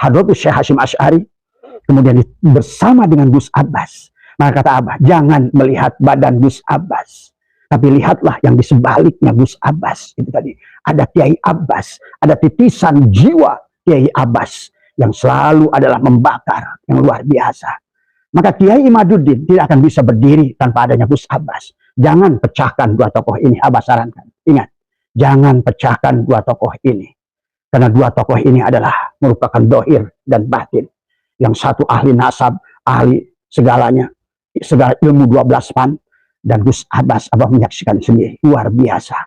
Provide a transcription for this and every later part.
Hadratus Syekh Hasyim Asy'ari, kemudian bersama dengan Gus Abbas. Maka kata Abah, jangan melihat badan Gus Abbas, tapi lihatlah yang di sebaliknya Gus Abbas. Itu tadi, ada Kiai Abbas, ada titisan jiwa Kiai Abbas yang selalu adalah membakar, yang luar biasa. Maka Kiai Imaduddin tidak akan bisa berdiri tanpa adanya Gus Abbas. Jangan pecahkan dua tokoh ini, Abah sarankan. Ingat, jangan pecahkan dua tokoh ini. Karena dua tokoh ini adalah merupakan dohir dan batin. Yang satu ahli nasab, ahli segalanya, segala ilmu 12 pan. Dan Gus Abbas, Abah menyaksikan sendiri, luar biasa.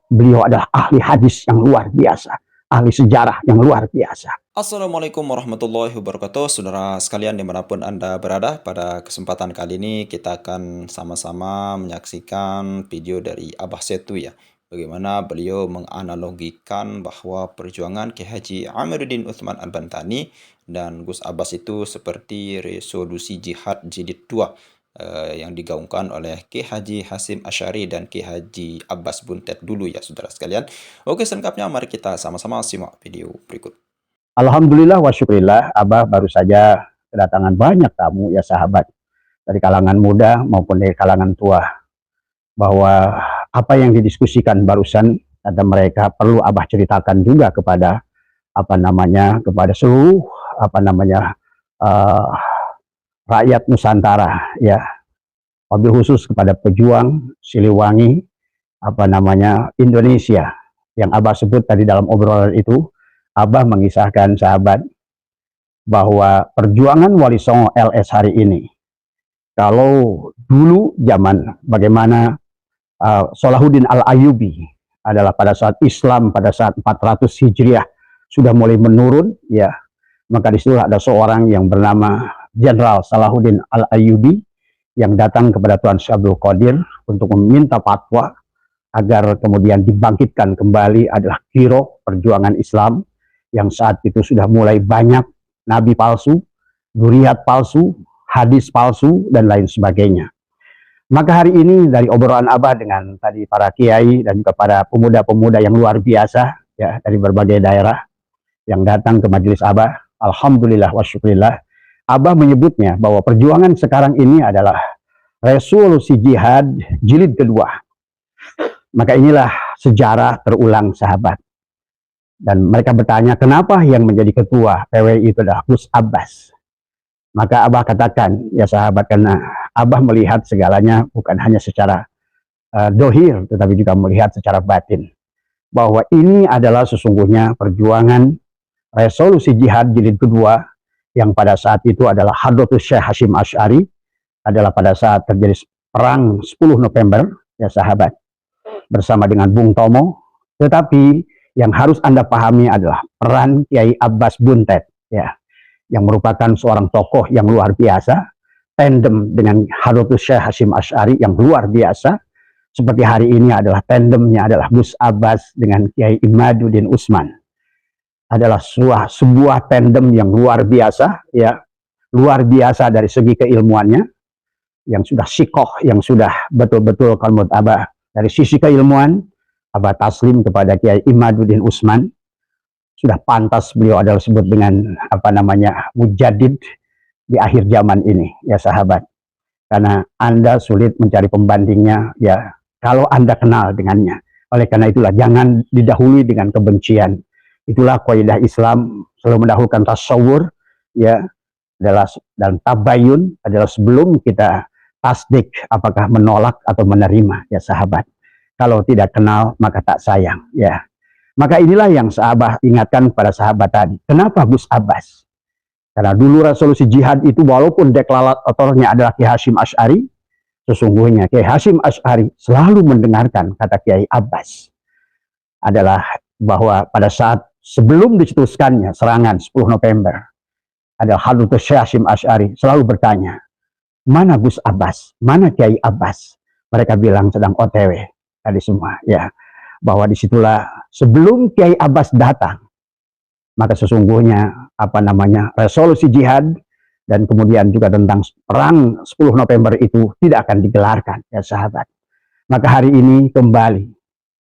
Beliau adalah ahli hadis yang luar biasa, ahli sejarah yang luar biasa. Assalamualaikum warahmatullahi wabarakatuh. Saudara sekalian dimanapun Anda berada, pada kesempatan kali ini kita akan sama-sama menyaksikan video dari Abah Setu ya. Bagaimana beliau menganalogikan bahwa perjuangan Kiai Haji Amiruddin Utsman Al-Bantani dan Gus Abbas itu seperti resolusi jihad jilid 2 yang digaungkan oleh Kiai Haji Hasyim Asy'ari dan Kiai Haji Abbas Buntet dulu ya saudara sekalian. Oke, selengkapnya mari kita sama-sama simak video berikut. Alhamdulillah wa syukurillah, Abah baru saja kedatangan banyak tamu ya sahabat, dari kalangan muda maupun dari kalangan tua, bahwa apa yang didiskusikan barusan kata mereka perlu Abah ceritakan juga kepada kepada seluruh rakyat Nusantara ya, wabil khusus kepada pejuang Siliwangi Indonesia yang Abah sebut tadi dalam obrolan itu. Abah mengisahkan sahabat bahwa perjuangan Wali Songo LS hari ini, kalau dulu zaman bagaimana Salahuddin Al-Ayyubi adalah pada saat Islam pada saat 400 Hijriah sudah mulai menurun ya, maka disitulah ada seorang yang bernama Jenderal Salahuddin Al-Ayyubi yang datang kepada Tuan Syekh Abdul Qadir untuk meminta fatwa agar kemudian dibangkitkan kembali adalah giroh perjuangan Islam yang saat itu sudah mulai banyak nabi palsu, dzurriyyat palsu, hadis palsu, dan lain sebagainya. Maka hari ini dari obrolan Abah dengan tadi para kiai dan kepada pemuda-pemuda yang luar biasa ya dari berbagai daerah yang datang ke majelis Abah, alhamdulillah wa syukurillah, Abah menyebutnya bahwa perjuangan sekarang ini adalah resolusi jihad jilid kedua. Maka inilah sejarah terulang sahabat. Dan mereka bertanya, kenapa yang menjadi ketua PWI itu adalah Gus Abbas? Maka Abah katakan, ya sahabat, karena Abah melihat segalanya bukan hanya secara dohir, tetapi juga melihat secara batin. Bahwa ini adalah sesungguhnya perjuangan resolusi jihad jilid kedua, yang pada saat itu adalah Hadratus Syekh Hasyim Asy'ari, adalah pada saat terjadi perang 10 November, ya sahabat, bersama dengan Bung Tomo. Tetapi yang harus Anda pahami adalah peran Kiai Abbas Buntet ya, yang merupakan seorang tokoh yang luar biasa, tandem dengan Hadratus Syekh Hasyim Asy'ari yang luar biasa. Seperti hari ini adalah tandemnya adalah Gus Abbas dengan Kiai Imaduddin Utsman. Adalah sebuah tandem yang luar biasa ya, luar biasa dari segi keilmuannya, yang sudah sikoh, yang sudah betul-betul kalau menurut Abah dari sisi keilmuan Abah taslim kepada Kiai Imaduddin Utsman. Sudah pantas beliau adalah disebut dengan mujaddid di akhir zaman ini ya sahabat, karena Anda sulit mencari pembandingnya ya kalau Anda kenal dengannya. Oleh karena itulah jangan didahului dengan kebencian. Itulah kaidah Islam, selalu mendahulukan tasawur ya, adalah dan tabayun adalah sebelum kita tasdik apakah menolak atau menerima ya sahabat. Kalau tidak kenal maka tak sayang ya. Maka inilah yang sahabat ingatkan pada sahabat tadi. Kenapa Gus Abbas? Karena dulu resolusi jihad itu walaupun deklaratornya adalah Kiai Hasyim Asy'ari, sesungguhnya Kiai Hasyim Asy'ari selalu mendengarkan kata Kiai Abbas. Adalah bahwa pada saat sebelum dicetuskannya serangan 10 November, adalah Hadratus Syekh Hasyim Asy'ari selalu bertanya, mana Gus Abbas? Mana Kiai Abbas? Mereka bilang sedang OTW. Tadi semua ya, bahwa disitulah sebelum Kiai Abbas datang, maka sesungguhnya resolusi jihad dan kemudian juga tentang perang 10 November itu tidak akan digelarkan ya sahabat. Maka hari ini kembali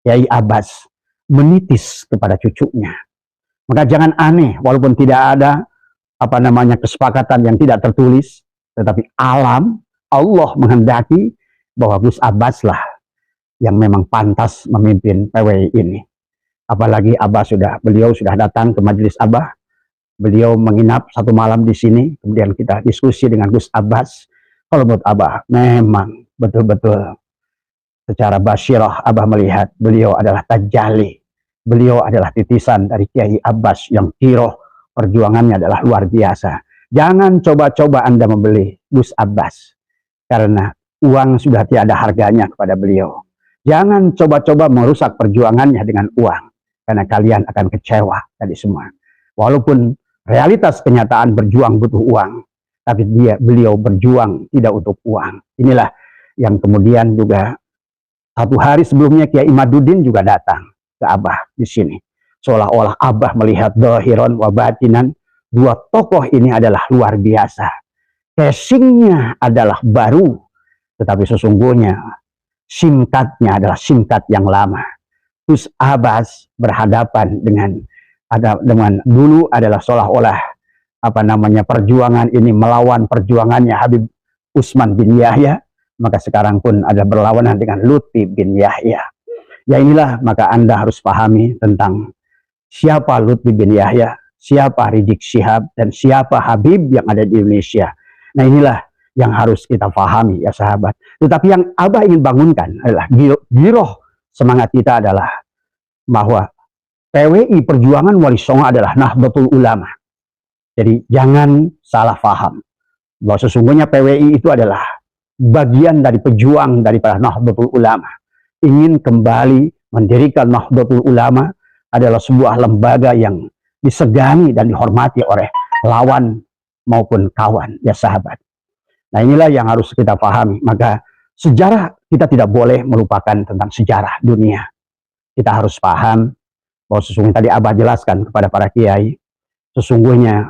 Kiai Abbas menitis kepada cucunya Maka jangan aneh, walaupun tidak ada kesepakatan yang tidak tertulis, tetapi alam Allah menghendaki bahwa Gus Abbas lah yang memang pantas memimpin PWI ini. Apalagi beliau sudah datang ke majelis Abah, beliau menginap 1 malam di sini, kemudian kita diskusi dengan Gus Abbas. Kalau menurut Abah, memang betul-betul secara basyirah Abah melihat beliau adalah tajalli, beliau adalah titisan dari Kiai Abbas yang kiroh, perjuangannya adalah luar biasa. Jangan coba-coba Anda membeli Gus Abbas, karena uang sudah tiada harganya kepada beliau. Jangan coba-coba merusak perjuangannya dengan uang, karena kalian akan kecewa tadi semua. Walaupun realitas kenyataan berjuang butuh uang, tapi beliau berjuang tidak untuk uang. Inilah yang kemudian juga 1 hari sebelumnya Kiai Imaduddin juga datang ke Abah di sini. Seolah-olah Abah melihat dhahiran wa batinan, 2 tokoh ini adalah luar biasa. Casingnya adalah baru, tetapi sesungguhnya singkatnya adalah singkat yang lama. Gus Abbas berhadapan dengan dulu adalah seolah-olah perjuangan ini melawan perjuangannya Habib Utsman bin Yahya, maka sekarang pun ada berlawanan dengan Lutfi bin Yahya. Ya inilah, maka Anda harus pahami tentang siapa Lutfi bin Yahya, siapa Rizik Syihab, dan siapa Habib yang ada di Indonesia. Nah inilah yang harus kita pahami ya sahabat. Tetapi yang Abah ingin bangunkan adalah giroh semangat kita adalah bahwa PWI Perjuangan Wali Songo adalah Nahdlatul Ulama. Jadi jangan salah paham bahwa sesungguhnya PWI itu adalah bagian dari pejuang daripada Nahdlatul Ulama. Ingin kembali mendirikan Nahdlatul Ulama adalah sebuah lembaga yang disegani dan dihormati oleh lawan maupun kawan ya sahabat. Nah inilah yang harus kita pahami. Maka sejarah kita tidak boleh melupakan tentang sejarah dunia. Kita harus paham bahwa sesungguhnya tadi Abah jelaskan kepada para kiai, sesungguhnya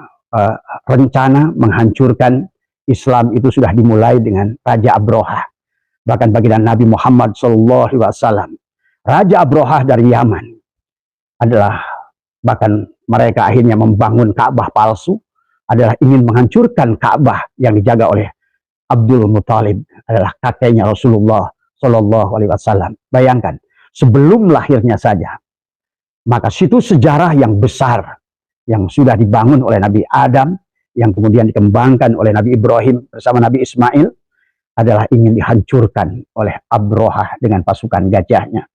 rencana menghancurkan Islam itu sudah dimulai dengan Raja Abrohah. Bahkan baginda Nabi Muhammad SAW, Raja Abrohah dari Yaman adalah, bahkan mereka akhirnya membangun Ka'bah palsu, adalah ingin menghancurkan Ka'bah yang dijaga oleh Abdul Muthalib, adalah kakeknya Rasulullah SAW. Bayangkan, sebelum lahirnya saja, maka situ sejarah yang besar yang sudah dibangun oleh Nabi Adam, yang kemudian dikembangkan oleh Nabi Ibrahim bersama Nabi Ismail, adalah ingin dihancurkan oleh Abrohah dengan pasukan gajahnya.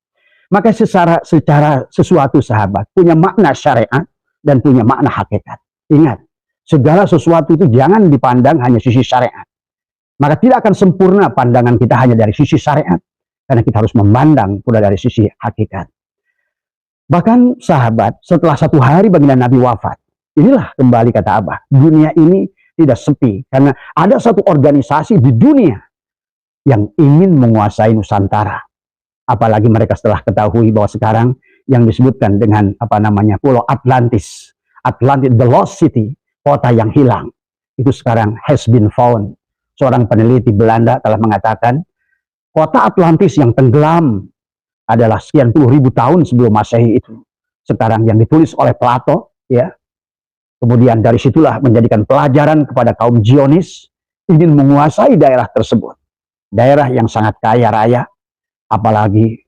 Maka secara sesuatu sahabat punya makna syariat dan punya makna hakikat. Ingat, segala sesuatu itu jangan dipandang hanya sisi syariat. Maka tidak akan sempurna pandangan kita hanya dari sisi syariat, karena kita harus memandang pula dari sisi hakikat. Bahkan sahabat, setelah 1 hari baginda Nabi wafat, inilah kembali kata Abah, dunia ini tidak sepi, karena ada satu organisasi di dunia yang ingin menguasai Nusantara. Apalagi mereka setelah ketahui bahwa sekarang yang disebutkan dengan Pulau Atlantis, the lost city, kota yang hilang, itu sekarang has been found. Seorang peneliti Belanda telah mengatakan kota Atlantis yang tenggelam adalah sekian puluh ribu tahun sebelum Masehi itu. Sekarang yang ditulis oleh Plato, ya. Kemudian dari situlah menjadikan pelajaran kepada kaum Zionis ingin menguasai daerah tersebut. Daerah yang sangat kaya raya, apalagi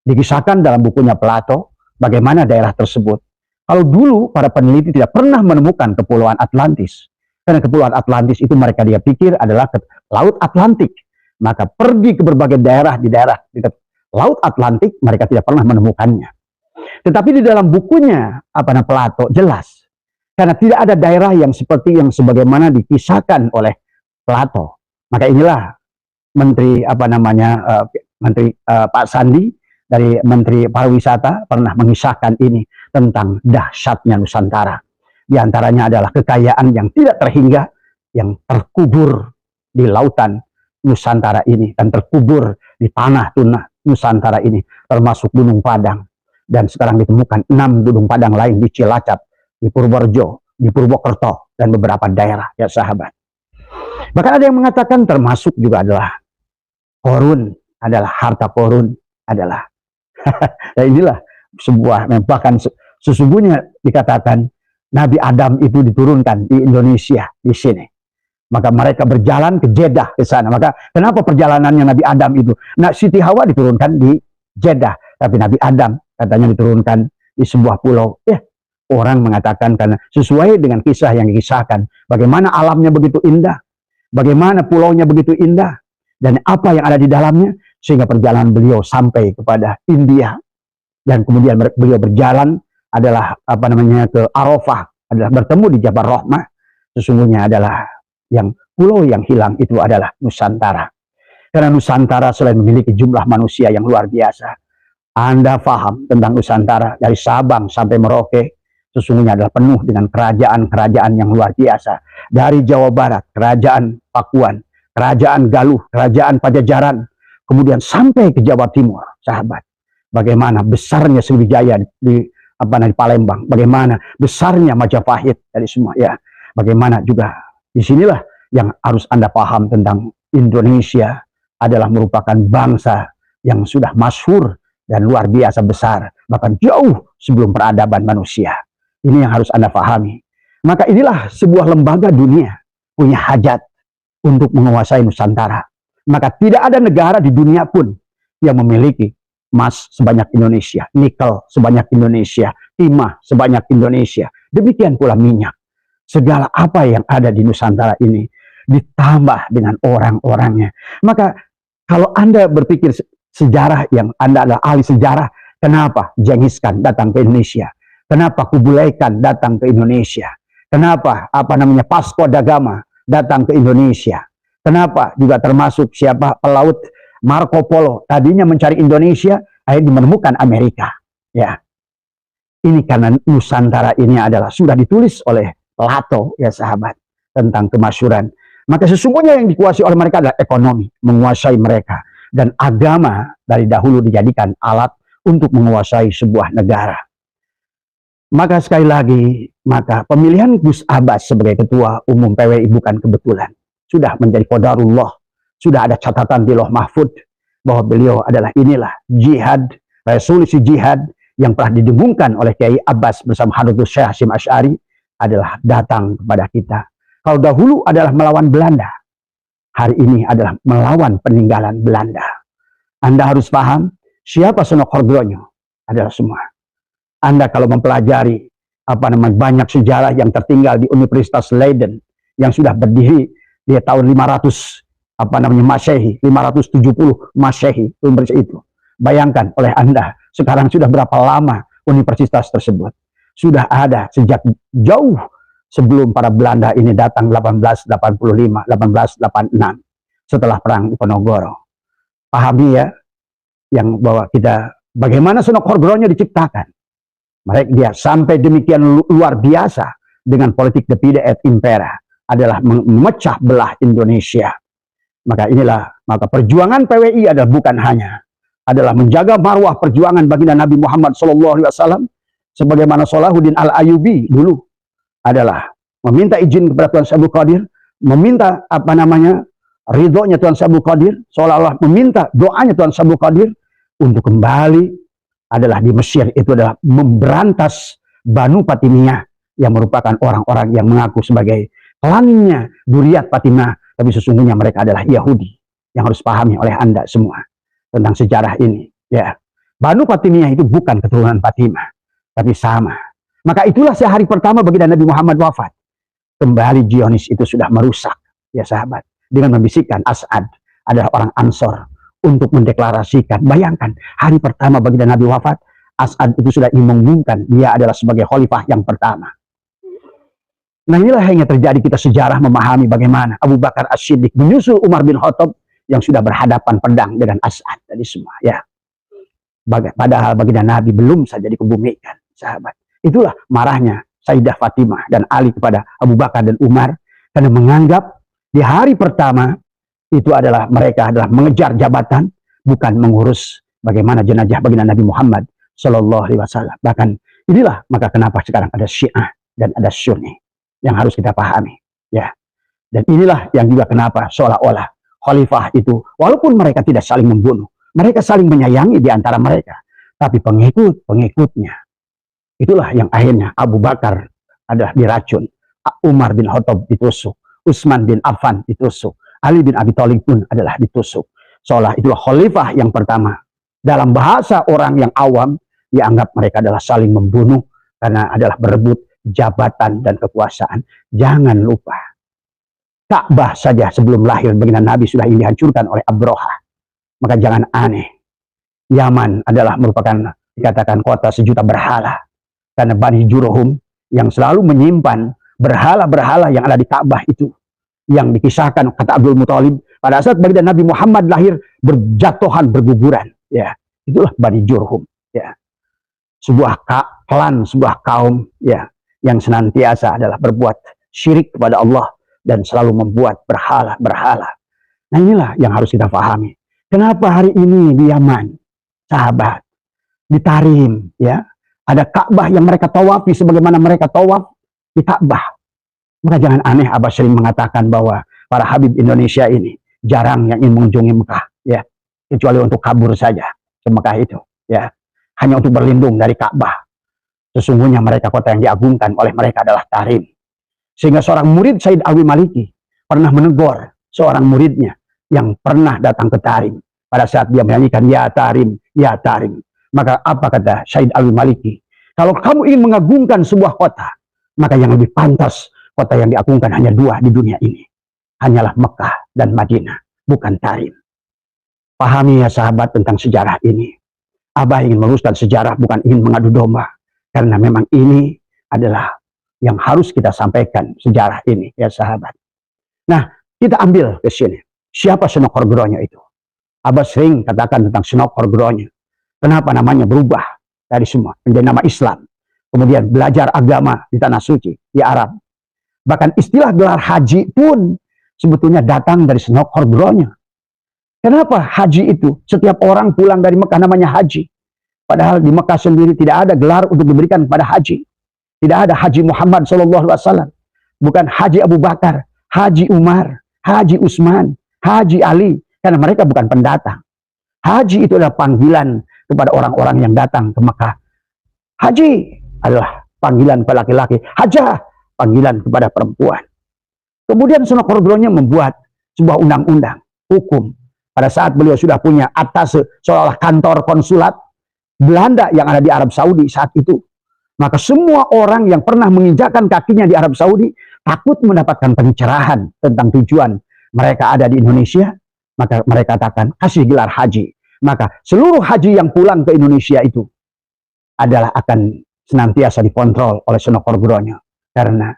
dikisahkan dalam bukunya Plato bagaimana daerah tersebut. Kalau dulu para peneliti tidak pernah menemukan kepulauan Atlantis, karena kepulauan Atlantis itu mereka dia pikir adalah Laut Atlantik. Maka pergi ke berbagai daerah di dekat Laut Atlantik, mereka tidak pernah menemukannya. Tetapi di dalam bukunya Plato jelas, karena tidak ada daerah yang seperti yang sebagaimana dikisahkan oleh Plato. Maka inilah Menteri Pak Sandi dari Menteri Pariwisata pernah mengisahkan ini tentang dahsyatnya Nusantara. Di antaranya adalah kekayaan yang tidak terhingga yang terkubur di lautan Nusantara ini dan terkubur di tanah Nusantara ini, termasuk Gunung Padang. Dan sekarang ditemukan 6 Gunung Padang lain di Cilacap, di Purworejo, di Purwokerto, dan beberapa daerah ya sahabat. Bahkan ada yang mengatakan termasuk juga adalah korun, adalah harta korun adalah. Dan inilah sebuah, bahkan Sesungguhnya dikatakan Nabi Adam itu diturunkan di Indonesia, di sini. Maka mereka berjalan ke Jeddah, ke sana. Maka kenapa perjalanannya Nabi Adam itu? Nah, Siti Hawa diturunkan di Jeddah, tapi Nabi Adam katanya diturunkan di sebuah pulau. Orang mengatakan karena sesuai dengan kisah yang dikisahkan, bagaimana alamnya begitu indah, bagaimana pulaunya begitu indah, dan apa yang ada di dalamnya, sehingga perjalanan beliau sampai kepada India, dan kemudian beliau berjalan adalah ke Arafah, adalah bertemu di Jabal Rahmah. Sesungguhnya adalah yang pulau yang hilang itu adalah Nusantara. Karena Nusantara selain memiliki jumlah manusia yang luar biasa, Anda paham tentang Nusantara dari Sabang sampai Merauke, sesungguhnya adalah penuh dengan kerajaan-kerajaan yang luar biasa. Dari Jawa Barat, kerajaan Pakuan, kerajaan Galuh, kerajaan Pajajaran, kemudian sampai ke Jawa Timur, sahabat. Bagaimana besarnya Sriwijaya di Palembang, bagaimana besarnya Majapahit dari semua, ya. Bagaimana juga disinilah yang harus Anda paham tentang Indonesia adalah merupakan bangsa yang sudah masyhur dan luar biasa besar, bahkan jauh sebelum peradaban manusia. Ini yang harus Anda pahami. Maka inilah sebuah lembaga dunia punya hajat untuk menguasai Nusantara. Maka tidak ada negara di dunia pun yang memiliki emas sebanyak Indonesia, nikel sebanyak Indonesia, timah sebanyak Indonesia. Demikian pula minyak. Segala apa yang ada di Nusantara ini ditambah dengan orang-orangnya. Maka kalau Anda berpikir sejarah, yang Anda adalah ahli sejarah, kenapa Genghis Khan datang ke Indonesia? Kenapa Kublai Khan datang ke Indonesia? Kenapa Vasco da Gama datang ke Indonesia? Kenapa juga termasuk siapa pelaut Marco Polo tadinya mencari Indonesia, akhirnya menemukan Amerika. Ya, ini karena Nusantara ini adalah sudah ditulis oleh Plato, ya sahabat, tentang kemasyhuran. Maka sesungguhnya yang dikuasai oleh mereka adalah ekonomi, menguasai mereka, dan agama dari dahulu dijadikan alat untuk menguasai sebuah negara. Maka sekali lagi, maka pemilihan Gus Abbas sebagai ketua umum PWI bukan kebetulan, sudah menjadi qadarullah. Sudah ada catatan di Lauh Mahfud bahwa beliau adalah inilah jihad, resolusi jihad yang telah didengungkan oleh Kiai Abbas bersama Hadratus Syekh Hasyim Asy'ari adalah datang kepada kita. Kalau dahulu adalah melawan Belanda, hari ini adalah melawan peninggalan Belanda. Anda harus paham siapa Sunan Kardiono adalah semua. Anda kalau mempelajari banyak sejarah yang tertinggal di Universitas Leiden yang sudah berdiri di tahun 500 Masehi, 570 Masehi, universitas itu. Bayangkan oleh Anda, sekarang sudah berapa lama universitas tersebut? Sudah ada sejak jauh sebelum para Belanda ini datang 1885, 1886 setelah perang Diponegoro. Pahami ya, yang bahwa kita bagaimana Sunan Kardiono diciptakan. Mereka dia sampai demikian luar biasa dengan politik divide et impera adalah memecah belah Indonesia. Maka perjuangan PWI adalah bukan hanya adalah menjaga marwah perjuangan baginda Nabi Muhammad SAW, sebagaimana Salahuddin Al-Ayyubi dulu adalah meminta izin kepada Tuan Syekh Abdul Qadir, meminta ridhonya Tuan Syekh Abdul Qadir, seolah-olah meminta doanya Tuan Syekh Abdul Qadir untuk kembali adalah di Mesir, itu adalah memberantas Banu Fatimiyah yang merupakan orang-orang yang mengaku sebagai klannya Duriyat Fatimah, tapi sesungguhnya mereka adalah Yahudi. Yang harus pahami oleh Anda semua tentang sejarah ini. Ya, Banu Fatimiyah itu bukan keturunan Fatimah, tapi sama. Maka itulah sehari pertama baginda Nabi Muhammad wafat, kembali Zionis itu sudah merusak, ya sahabat, dengan membisikkan As'ad adalah orang Ansor untuk mendeklarasikan. Bayangkan hari pertama baginda Nabi wafat, As'ad itu sudah mengumumkan dia adalah sebagai khalifah yang pertama. Nah inilah yang terjadi, kita sejarah memahami bagaimana Abu Bakar As-Siddiq menyusul Umar bin Khattab yang sudah berhadapan pedang dengan As'ad tadi semua. Ya, padahal baginda Nabi belum saja dikebumikan, sahabat. Itulah marahnya Sayyidah Fatimah dan Ali kepada Abu Bakar dan Umar karena menganggap di hari pertama itu adalah mereka adalah mengejar jabatan, bukan mengurus bagaimana jenazah baginda Nabi Muhammad SAW. Bahkan inilah maka kenapa sekarang ada Syiah dan ada Sunni yang harus kita pahami, ya. Dan inilah yang juga kenapa seolah-olah khalifah itu walaupun mereka tidak saling membunuh, mereka saling menyayangi di antara mereka, tapi pengikut-pengikutnya Itulah yang akhirnya Abu Bakar adalah diracun, Umar bin Khattab ditusuk, Utsman bin Affan ditusuk, Ali bin Abi Thalib pun adalah ditusuk. Seolah itulah khalifah yang pertama. Dalam bahasa orang yang awam, dianggap mereka adalah saling membunuh karena adalah berebut jabatan dan kekuasaan. Jangan lupa, Ka'bah saja sebelum lahir baginda Nabi sudah ingin dihancurkan oleh Abraha. Maka jangan aneh, Yaman adalah merupakan dikatakan kota sejuta berhala. Karena Bani Jurhum yang selalu menyimpan berhala-berhala yang ada di Ka'bah itu. Yang dikisahkan kata Abdul Muthalib, pada saat baginda Nabi Muhammad lahir berjatuhan, berguguran. Ya, itulah Bani Jurhum. Ya, sebuah klan, sebuah kaum ya yang senantiasa adalah berbuat syirik kepada Allah dan selalu membuat berhala-berhala. Nah inilah yang harus kita pahami. Kenapa hari ini di Yaman, sahabat, di Tarim, ya, ada Ka'bah yang mereka tawafi sebagaimana mereka tawaf di Ka'bah. Maka jangan aneh Abah sering mengatakan bahwa para Habib Indonesia ini jarang yang ingin mengunjungi Mekah, ya, kecuali untuk kabur saja ke Mekah itu, ya, hanya untuk berlindung dari Ka'bah. Sesungguhnya mereka kota yang diagungkan oleh mereka adalah Tarim. Sehingga seorang murid Said Alwi Maliki pernah menegur seorang muridnya yang pernah datang ke Tarim pada saat dia menyanyikan ya Tarim, ya Tarim. Maka apa kata Said Alwi Maliki? Kalau kamu ingin mengagungkan sebuah kota, maka yang lebih pantas kota yang diagungkan hanya dua di dunia ini. Hanyalah Mekah dan Madinah, bukan Tarim. Pahami ya sahabat tentang sejarah ini. Abah ingin meluruskan sejarah, bukan ingin mengadu domba. Karena memang ini adalah yang harus kita sampaikan, sejarah ini ya sahabat. Nah, kita ambil ke sini. Siapa Senok Horgronya itu? Abah sering katakan tentang Senok Horgronya. Kenapa namanya berubah dari semua menjadi nama Islam. Kemudian belajar agama di tanah suci, di Arab. Bahkan istilah gelar haji pun sebetulnya datang dari Senok Horgronya. Kenapa haji itu? Setiap orang pulang dari Mekah namanya haji. Padahal di Mekah sendiri tidak ada gelar untuk diberikan kepada haji. Tidak ada Haji Muhammad SAW. Bukan Haji Abu Bakar, Haji Umar, Haji Utsman, Haji Ali. Karena mereka bukan pendatang. Haji itu adalah panggilan kepada orang-orang yang datang ke Mekah. Haji adalah panggilan kepada laki-laki. Hajah, panggilan kepada perempuan. Kemudian Senok Horgronya membuat sebuah undang-undang, hukum. Pada saat beliau sudah punya atas seolah kantor konsulat Belanda yang ada di Arab Saudi saat itu. Maka semua orang yang pernah menginjakkan kakinya di Arab Saudi takut mendapatkan pencerahan tentang tujuan mereka ada di Indonesia. Maka mereka katakan, kasih gelar haji. Maka seluruh haji yang pulang ke Indonesia itu adalah akan senantiasa dikontrol oleh Senok Horgronya. Karena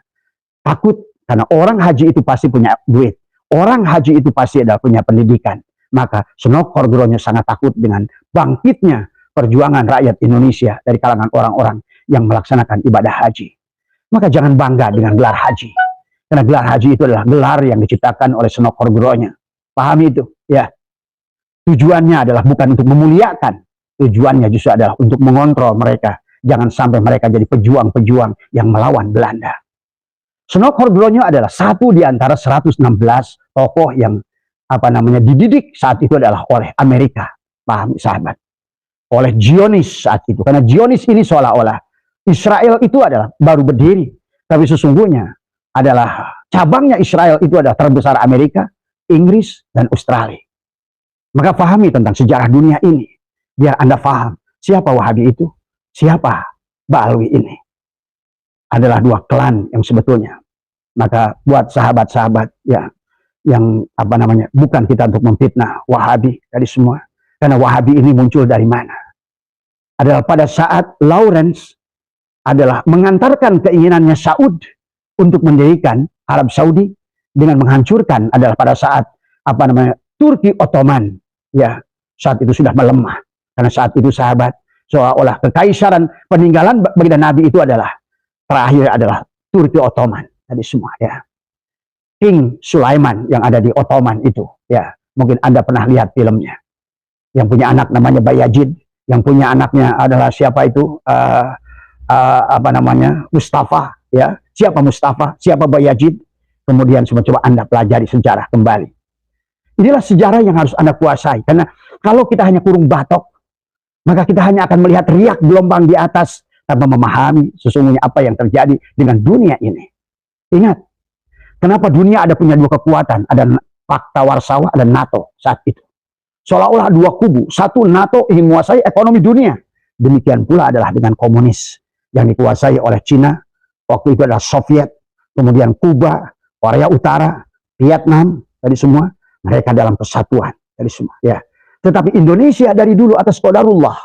takut, karena orang haji itu pasti punya duit. Orang haji itu pasti adalah punya pendidikan. Maka Senok Horgronya sangat takut dengan bangkitnya perjuangan rakyat Indonesia dari kalangan orang-orang yang melaksanakan ibadah haji. Maka jangan bangga dengan gelar haji. Karena gelar haji itu adalah gelar yang diciptakan oleh Senok Horgronya. Pahami itu, ya. Tujuannya adalah bukan untuk memuliakan. Tujuannya justru adalah untuk mengontrol mereka. Jangan sampai mereka jadi pejuang-pejuang yang melawan Belanda. Senok Horgronya adalah satu di antara 116 tokoh yang dididik saat itu adalah oleh Amerika. Paham sahabat? Oleh Zionis saat itu. Karena Zionis ini seolah-olah Israel itu adalah baru berdiri. Tapi sesungguhnya adalah cabangnya Israel itu adalah terbesar Amerika, Inggris, dan Australia. Maka pahami tentang sejarah dunia ini. Biar Anda paham siapa Wahabi itu, siapa Ba'alwi ini. Adalah dua klan yang sebetulnya. Maka buat sahabat-sahabat ya, yang bukan kita untuk memfitnah Wahabi dari semua. Karena Wahabi ini muncul dari mana? Adalah pada saat Lawrence adalah mengantarkan keinginannya Saud untuk mendirikan Arab Saudi dengan menghancurkan adalah pada saat Turki Ottoman ya saat itu sudah melemah. Karena saat itu sahabat seolah-olah kekaisaran peninggalan baginda Nabi itu adalah terakhir adalah Turki Ottoman tadi semua ya. King Sulaiman yang ada di Ottoman itu ya, mungkin Anda pernah lihat filmnya. Yang punya anak namanya Bayazid, yang punya anaknya adalah siapa itu? Mustafa ya. Siapa Mustafa? Siapa Bayazid? Kemudian coba Anda pelajari sejarah kembali. Inilah sejarah yang harus Anda kuasai. Karena kalau kita hanya kurung batok, maka kita hanya akan melihat riak gelombang di atas, tanpa memahami sesungguhnya apa yang terjadi dengan dunia ini. Ingat, kenapa dunia ada punya dua kekuatan, ada Pakta Warsawa, ada NATO saat itu. Seolah-olah dua kubu, satu NATO ingin menguasai ekonomi dunia, demikian pula adalah dengan komunis yang dikuasai oleh Cina, waktu itu adalah Soviet, kemudian Kuba, Korea Utara, Vietnam, tadi semua mereka dalam kesatuan tadi semua. Ya, tetapi Indonesia dari dulu atas qadarullah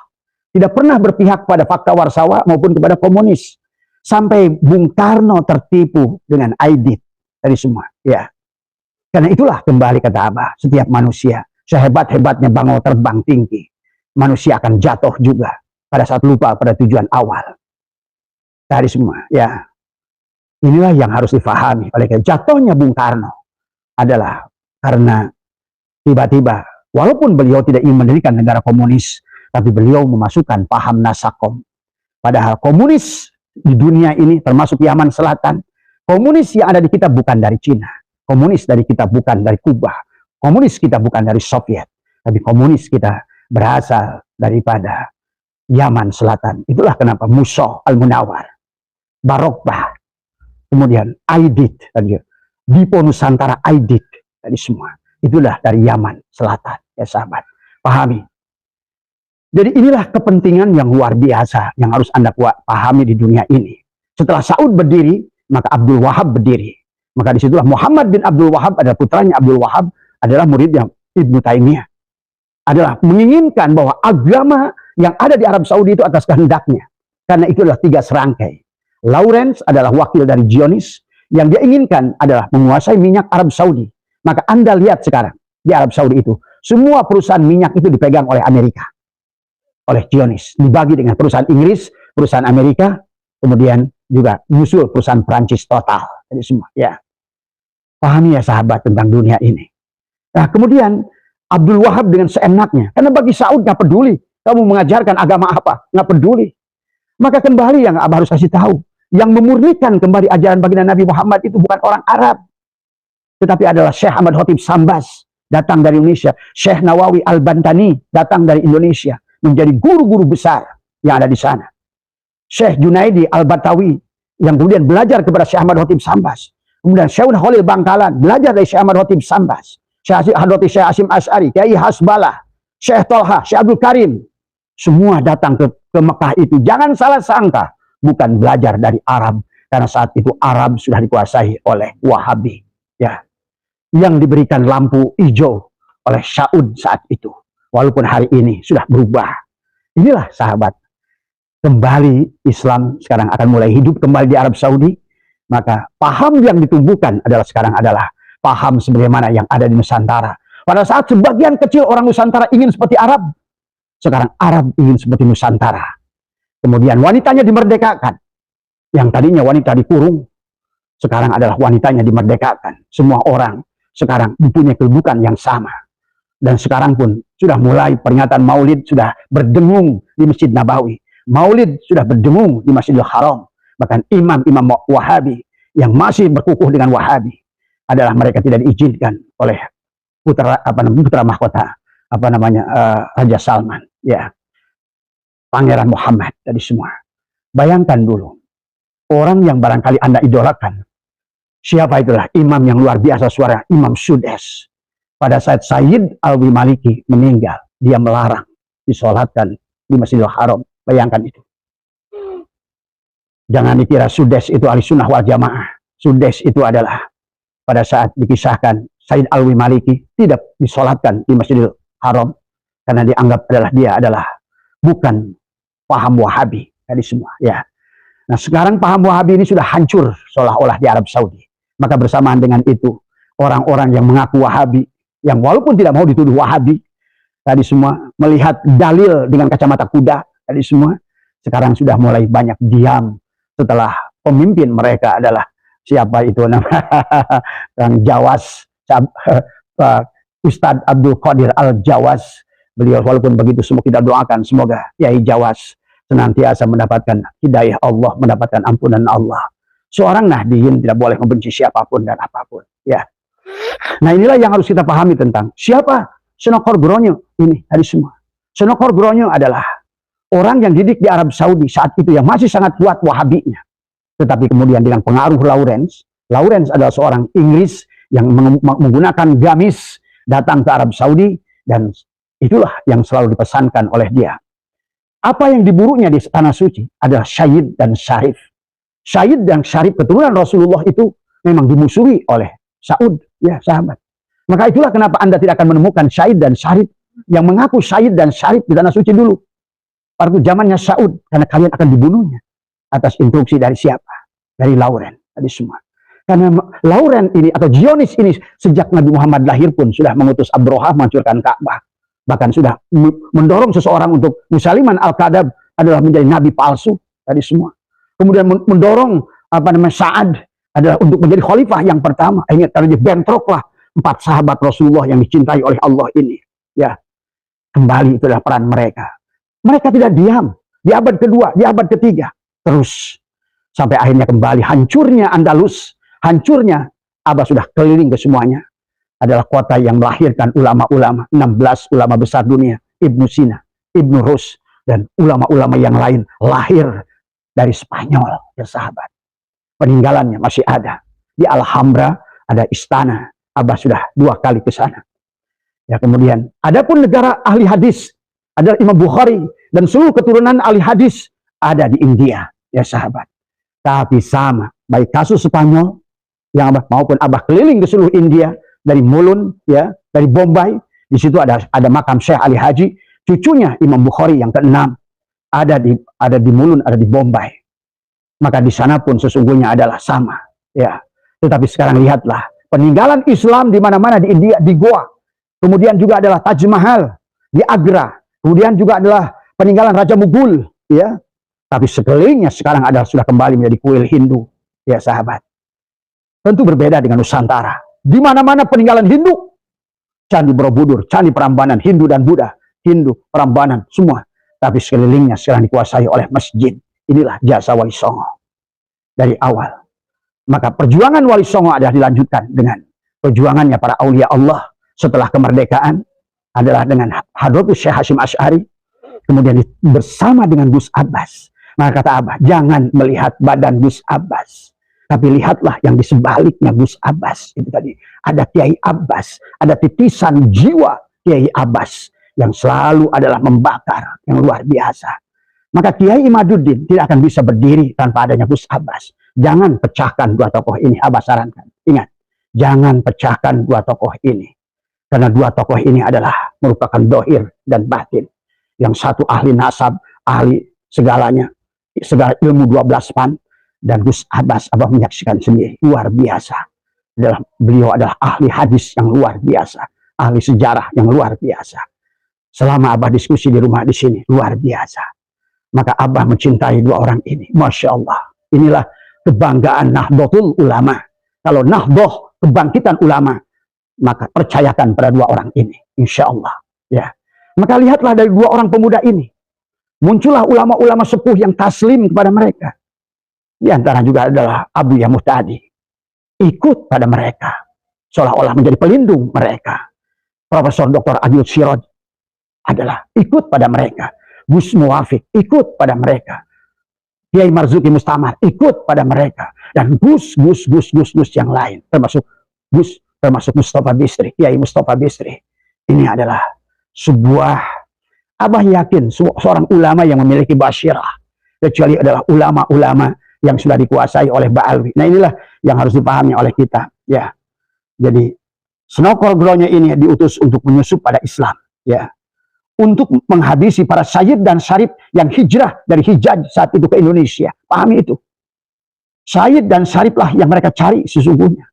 tidak pernah berpihak pada Pakta Warsawa maupun kepada komunis, sampai Bung Karno tertipu dengan Aidit tadi semua. Ya, karena itulah kembali kata Abah, setiap manusia sehebat-hebatnya bangau terbang tinggi, manusia akan jatuh juga pada saat lupa pada tujuan awal. Tadi semua, ya. Inilah yang harus difahami oleh jatuhnya Bung Karno adalah karena tiba-tiba, walaupun beliau tidak ingin mendirikan negara komunis, tapi beliau memasukkan paham Nasakom. Padahal komunis di dunia ini termasuk Yaman Selatan, komunis yang ada di kita bukan dari Cina, komunis dari kita bukan dari Kuba, komunis kita bukan dari Soviet, tapi komunis kita berasal daripada Yaman Selatan. Itulah kenapa Musa Al-Munawar, Barokbah, kemudian Aidit, Dipo Nusantara Aidit, tadi semua itulah dari Yaman Selatan, ya sahabat. Pahami. Jadi inilah kepentingan yang luar biasa yang harus Anda pahami di dunia ini. Setelah Saud berdiri, maka Abdul Wahab berdiri. Maka disitulah Muhammad bin Abdul Wahab, adalah putranya Abdul Wahab, adalah muridnya Ibnu Taimiyah. Adalah menginginkan bahwa agama yang ada di Arab Saudi itu atas kehendaknya. Karena itu adalah tiga serangkai. Lawrence adalah wakil dari Zionis, yang dia inginkan adalah menguasai minyak Arab Saudi. Maka Anda lihat sekarang di Arab Saudi itu, semua perusahaan minyak itu dipegang oleh Amerika, oleh Zionis, dibagi dengan perusahaan Inggris, perusahaan Amerika, kemudian juga nyusul perusahaan Prancis Total. Jadi semua, ya. Pahami ya sahabat tentang dunia ini. Nah kemudian Abdul Wahab dengan seenaknya, karena bagi Saud nggak peduli kamu mengajarkan agama apa, nggak peduli. Maka kembali yang Abah harus kasih tahu, yang memurnikan kembali ajaran baginda Nabi Muhammad itu bukan orang Arab, tetapi adalah Syekh Ahmad Khatib Sambas, datang dari Indonesia. Syekh Nawawi Al-Bantani datang dari Indonesia, menjadi guru-guru besar yang ada di sana. Syekh Junaidi Al-Batawi yang kemudian belajar kepada Syekh Ahmad Khatib Sambas. Kemudian Syekh Khalil Bangkalan belajar dari Syekh Ahmad Khatib Sambas. Syekh Hasim Asy'ari, Kiai Hasbalah, Syekh Tolha, Syekh Abdul Karim. Semua datang ke Mekah itu. Jangan salah sangka, bukan belajar dari Arab. Karena saat itu Arab sudah dikuasai oleh Wahabi. Ya, yang diberikan lampu hijau oleh Saud saat itu. Walaupun hari ini sudah berubah. Inilah sahabat. Kembali Islam sekarang akan mulai hidup kembali di Arab Saudi. Maka paham yang ditumbuhkan adalah sekarang adalah paham sebagaimana yang ada di Nusantara. Pada saat sebagian kecil orang Nusantara ingin seperti Arab, sekarang Arab ingin seperti Nusantara. Kemudian wanitanya dimerdekakan. Yang tadinya wanita dikurung, sekarang adalah wanitanya dimerdekakan. Semua orang sekarang mempunyai kedudukan yang sama. Dan sekarang pun sudah mulai peringatan Maulid sudah berdengung di Masjid Nabawi. Maulid sudah berdengung di Masjidil Haram. Bahkan imam-imam Wahabi yang masih berkukuh dengan Wahabi adalah mereka tidak diizinkan oleh putra mahkota Raja Salman, ya, Pangeran Muhammad tadi semua. Bayangkan dulu orang yang barangkali Anda idolakan, siapa itulah imam yang luar biasa suara, Imam Sudes. Pada saat Sayyid Alwi Maliki meninggal, dia melarang disolatkan di Masjidil Haram. Bayangkan itu. Jangan dikira Sudes itu ahli sunnah wal jamaah. Sudes itu adalah pada saat dikisahkan Sayyid Alwi Maliki tidak disolatkan di Masjidil Haram karena dianggap dia adalah bukan paham Wahabi tadi semua, ya. Nah sekarang paham Wahabi ini sudah hancur seolah-olah di Arab Saudi. Maka bersamaan dengan itu orang-orang yang mengaku Wahabi, yang walaupun tidak mau dituduh Wahabi tadi semua, melihat dalil dengan kacamata kuda tadi semua, sekarang sudah mulai banyak diam setelah pemimpin mereka adalah siapa itu namanya yang Jawas, Ustadz Abdul Qadir Al-Jawas. Beliau walaupun begitu semua kita doakan semoga Yai Jawas senantiasa mendapatkan hidayah Allah, mendapatkan ampunan Allah. Seorang Nahdiyin tidak boleh membenci siapapun dan apapun, ya. Nah inilah yang harus kita pahami tentang siapa Senokor Gronyo ini hari semua. Senokor Gronyo adalah orang yang didik di Arab Saudi saat itu yang masih sangat kuat Wahabinya. Tetapi kemudian dengan pengaruh Lawrence adalah seorang Inggris yang menggunakan gamis datang ke Arab Saudi, dan itulah yang selalu dipesankan oleh dia. Apa yang diburunya di tanah suci adalah syahid dan syarif. Syahid dan syarif keturunan Rasulullah itu memang dimusuhi oleh Saud, ya sahabat. Maka itulah kenapa Anda tidak akan menemukan syahid dan syarif yang mengaku syahid dan syarif di tanah suci dulu. Pada zamannya Saud, karena kalian akan dibunuhnya atas instruksi dari siapa? Dari Lawrence tadi semua. Karena Lawrence ini atau Zionis ini sejak Nabi Muhammad lahir pun sudah mengutus Abrohah menghancurkan Ka'bah. Bahkan sudah mendorong seseorang untuk Musaliman Al-Kadab adalah menjadi nabi palsu tadi semua. Kemudian mendorong Sa'ad adalah untuk menjadi khalifah yang pertama. Akhirnya terjadi bentroklah 4 sahabat Rasulullah yang dicintai oleh Allah ini. Ya, kembali itu adalah peran mereka. Mereka tidak diam di abad kedua, di abad ketiga, terus sampai akhirnya kembali hancurnya Andalus, hancurnya Abah sudah keliling ke semuanya. Adalah kota yang melahirkan ulama-ulama, 16 ulama besar dunia, Ibnu Sina, Ibnu Rus, dan ulama-ulama yang lain lahir dari Spanyol, ya sahabat. Peninggalannya masih ada. Di Alhambra ada istana. Abah sudah 2 kali ke sana. Ya, kemudian adapun negara ahli hadis adalah Imam Bukhari dan seluruh keturunan ahli hadis ada di India, ya sahabat. Tapi sama, baik kasus Spanyol yang Abah maupun Abah keliling ke seluruh India, dari Mulun, ya, dari Bombay, di situ ada makam Syekh Ali Haji, cucunya Imam Bukhari yang ke-6, ada di Mulun, ada di Bombay. Maka di sana pun sesungguhnya adalah sama, ya. Tetapi sekarang lihatlah peninggalan Islam di mana-mana di India, di Goa. Kemudian juga adalah Taj Mahal di Agra. Kemudian juga adalah peninggalan Raja Mughul, ya. Tapi sekelilingnya sekarang adalah sudah kembali menjadi kuil Hindu, ya sahabat. Tentu berbeda dengan Nusantara. Di mana-mana peninggalan Hindu, Candi Borobudur, Candi Prambanan, Hindu dan Buddha, Hindu, Prambanan, semua. Tapi sekelilingnya sekarang dikuasai oleh masjid. Inilah jasa Wali Songo dari awal. Maka perjuangan Wali Songo adalah dilanjutkan dengan perjuangannya para aulia Allah setelah kemerdekaan adalah dengan Hadratus Syekh Hasyim Asy'ari, kemudian bersama dengan Gus Abbas. Maka kata Abah, jangan melihat badan Gus Abbas, tapi lihatlah yang di sebaliknya Gus Abbas. Itu tadi ada Kiai Abbas, ada titisan jiwa Kiai Abbas yang selalu adalah membakar yang luar biasa. Maka Kiai Imaduddin tidak akan bisa berdiri tanpa adanya Gus Abbas. Jangan pecahkan 2 tokoh ini, Abah sarankan. Ingat, jangan pecahkan 2 tokoh ini. Karena 2 tokoh ini adalah merupakan dohir dan batin. Yang satu ahli nasab, ahli segalanya, segala ilmu 12 pan. Dan Gus Abbas, Abah menyaksikan sendiri, luar biasa. Beliau adalah ahli hadis yang luar biasa, ahli sejarah yang luar biasa. Selama Abah diskusi di rumah di sini, luar biasa. Maka Abah mencintai 2 orang ini. Masya Allah. Inilah kebanggaan Nahdlatul Ulama. Kalau Nahdlah, kebangkitan ulama, maka percayakan pada 2 orang ini. Insya Allah. Ya. Maka lihatlah dari 2 orang pemuda ini. Muncullah ulama-ulama sepuh yang taslim kepada mereka. Di antara juga adalah Abu Yamuh tadi. Ikut pada mereka. Seolah-olah menjadi pelindung mereka. Profesor Dr. Adil Siraj adalah ikut pada mereka. Gus Muwafiq ikut pada mereka. Kiai Marzuki Mustamar ikut pada mereka. Dan Gus yang lain. Termasuk Mustafa Bisri. Kiai Mustafa Bisri. Ini adalah sebuah, Abah yakin seorang ulama yang memiliki basyirah. Kecuali adalah ulama-ulama yang sudah dikuasai oleh Ba'alwi. Nah inilah yang harus dipahami oleh kita. Ya, jadi Snokol Gronya ini diutus untuk menyusup pada Islam. Ya, untuk menghabisi para syahid dan syarif yang hijrah dari Hijaz saat itu ke Indonesia. Pahami itu. Syahid dan syariflah yang mereka cari sesungguhnya.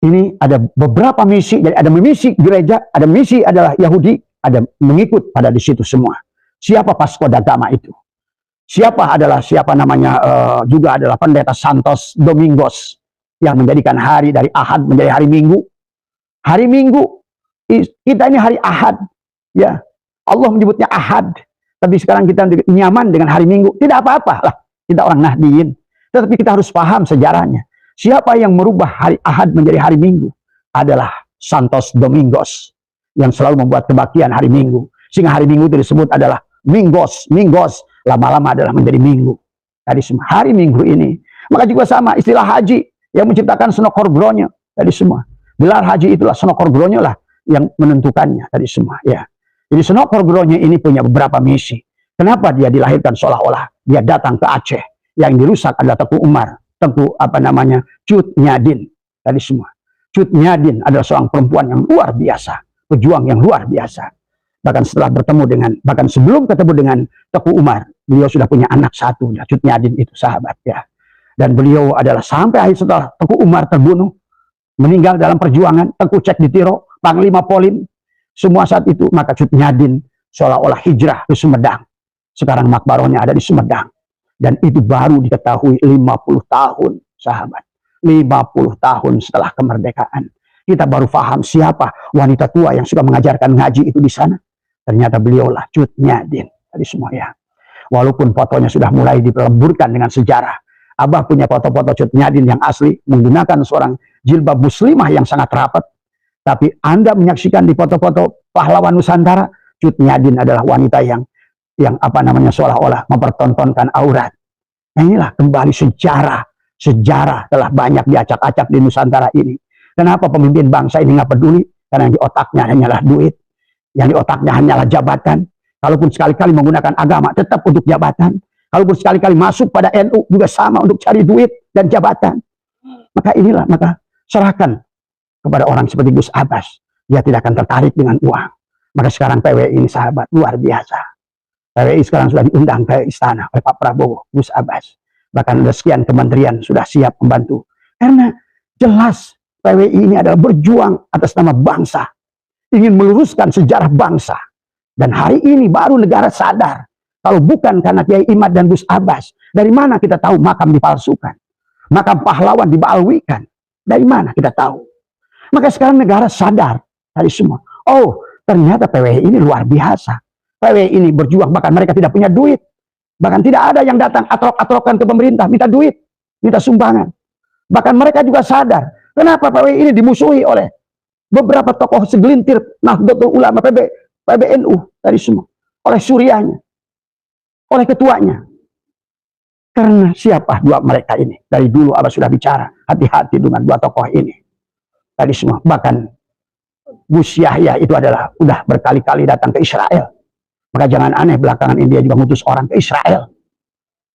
Ini ada beberapa misi. Jadi ada misi gereja, ada misi adalah Yahudi, ada mengikut pada di situ semua. Siapa Pasko Dagama itu? Siapa namanya juga adalah Pendeta Santos Domingos yang menjadikan hari dari Ahad menjadi hari Minggu. Hari Minggu kita ini hari Ahad, ya. Allah menyebutnya Ahad, tapi sekarang kita nyaman dengan hari Minggu. Tidak apa-apa lah, kita orang Nahdiyin. Tetapi kita harus paham sejarahnya. Siapa yang merubah hari Ahad menjadi hari Minggu adalah Santos Domingos yang selalu membuat kebaktian hari Minggu. Sehingga hari Minggu itu disebut adalah Minggos, minggos, lama-lama adalah menjadi minggu. Tadi semua hari Minggu ini. Maka juga sama istilah haji yang menciptakan senokor gronyo tadi semua. Gelar haji itulah senokor gronyo lah yang menentukannya tadi semua. Ya. Jadi senokor gronyo ini punya beberapa misi. Kenapa dia dilahirkan seolah-olah dia datang ke Aceh? Yang dirusak adalah Tengku Umar, Cut Nyadin tadi semua. Cut Nyadin adalah seorang perempuan yang luar biasa, pejuang yang luar biasa. Bahkan sebelum ketemu dengan Tengku Umar, beliau sudah punya anak satu, Cut Nyadin itu sahabat ya. Dan beliau adalah sampai akhir setelah Tengku Umar terbunuh, meninggal dalam perjuangan, Tengku Cek Ditiro, Panglima Polim, semua saat itu, maka Cut Nyadin seolah-olah hijrah ke Sumedang. Sekarang makbarohnya ada di Sumedang. Dan itu baru diketahui 50 tahun, sahabat. 50 tahun setelah kemerdekaan. Kita baru paham siapa wanita tua yang suka mengajarkan ngaji itu di sana. Ternyata beliaulah Cut Nyadin. Tadi semua ya. Walaupun fotonya sudah mulai dilemburkan dengan sejarah. Abah punya foto-foto Cut Nyadin yang asli. Menggunakan seorang jilbab muslimah yang sangat rapat. Tapi Anda menyaksikan di foto-foto pahlawan Nusantara. Cut Nyadin adalah wanita yang seolah-olah mempertontonkan aurat. Nah inilah kembali sejarah telah banyak diacak-acak di Nusantara ini. Kenapa pemimpin bangsa ini nggak peduli? Karena yang di otaknya hanyalah duit, yang di otaknya hanyalah jabatan. Kalaupun sekali-kali menggunakan agama tetap untuk jabatan. Kalaupun sekali-kali masuk pada NU juga sama untuk cari duit dan jabatan. Maka serahkan kepada orang seperti Gus Abbas. Dia tidak akan tertarik dengan uang. Maka sekarang PWI ini sahabat luar biasa. PWI sekarang sudah diundang ke istana oleh Pak Prabowo, Gus Abbas. Bahkan ada sekian kementerian sudah siap membantu. Karena jelas PWI ini adalah berjuang atas nama bangsa. Ingin meluruskan sejarah bangsa. Dan hari ini baru negara sadar. Kalau bukan karena Kiai Imad dan Gus Abbas, dari mana kita tahu makam dipalsukan? Makam pahlawan dibalwikan. Dari mana kita tahu? Maka sekarang negara sadar dari semua. Oh, ternyata PWI ini luar biasa. PWI ini berjuang, bahkan mereka tidak punya duit. Bahkan tidak ada yang datang atrok-atrokan ke pemerintah, minta duit, minta sumbangan. Bahkan mereka juga sadar, kenapa PWI ini dimusuhi oleh beberapa tokoh segelintir Nahdlatul Ulama PBNU dari semua. Oleh suriahnya, oleh ketuanya. Karena siapa dua mereka ini? Dari dulu Abah sudah bicara, hati-hati dengan dua tokoh ini. Tadi semua, bahkan Gus Yahya itu adalah udah berkali-kali datang ke Israel. Maka jangan aneh belakangan India juga ngutus orang ke Israel.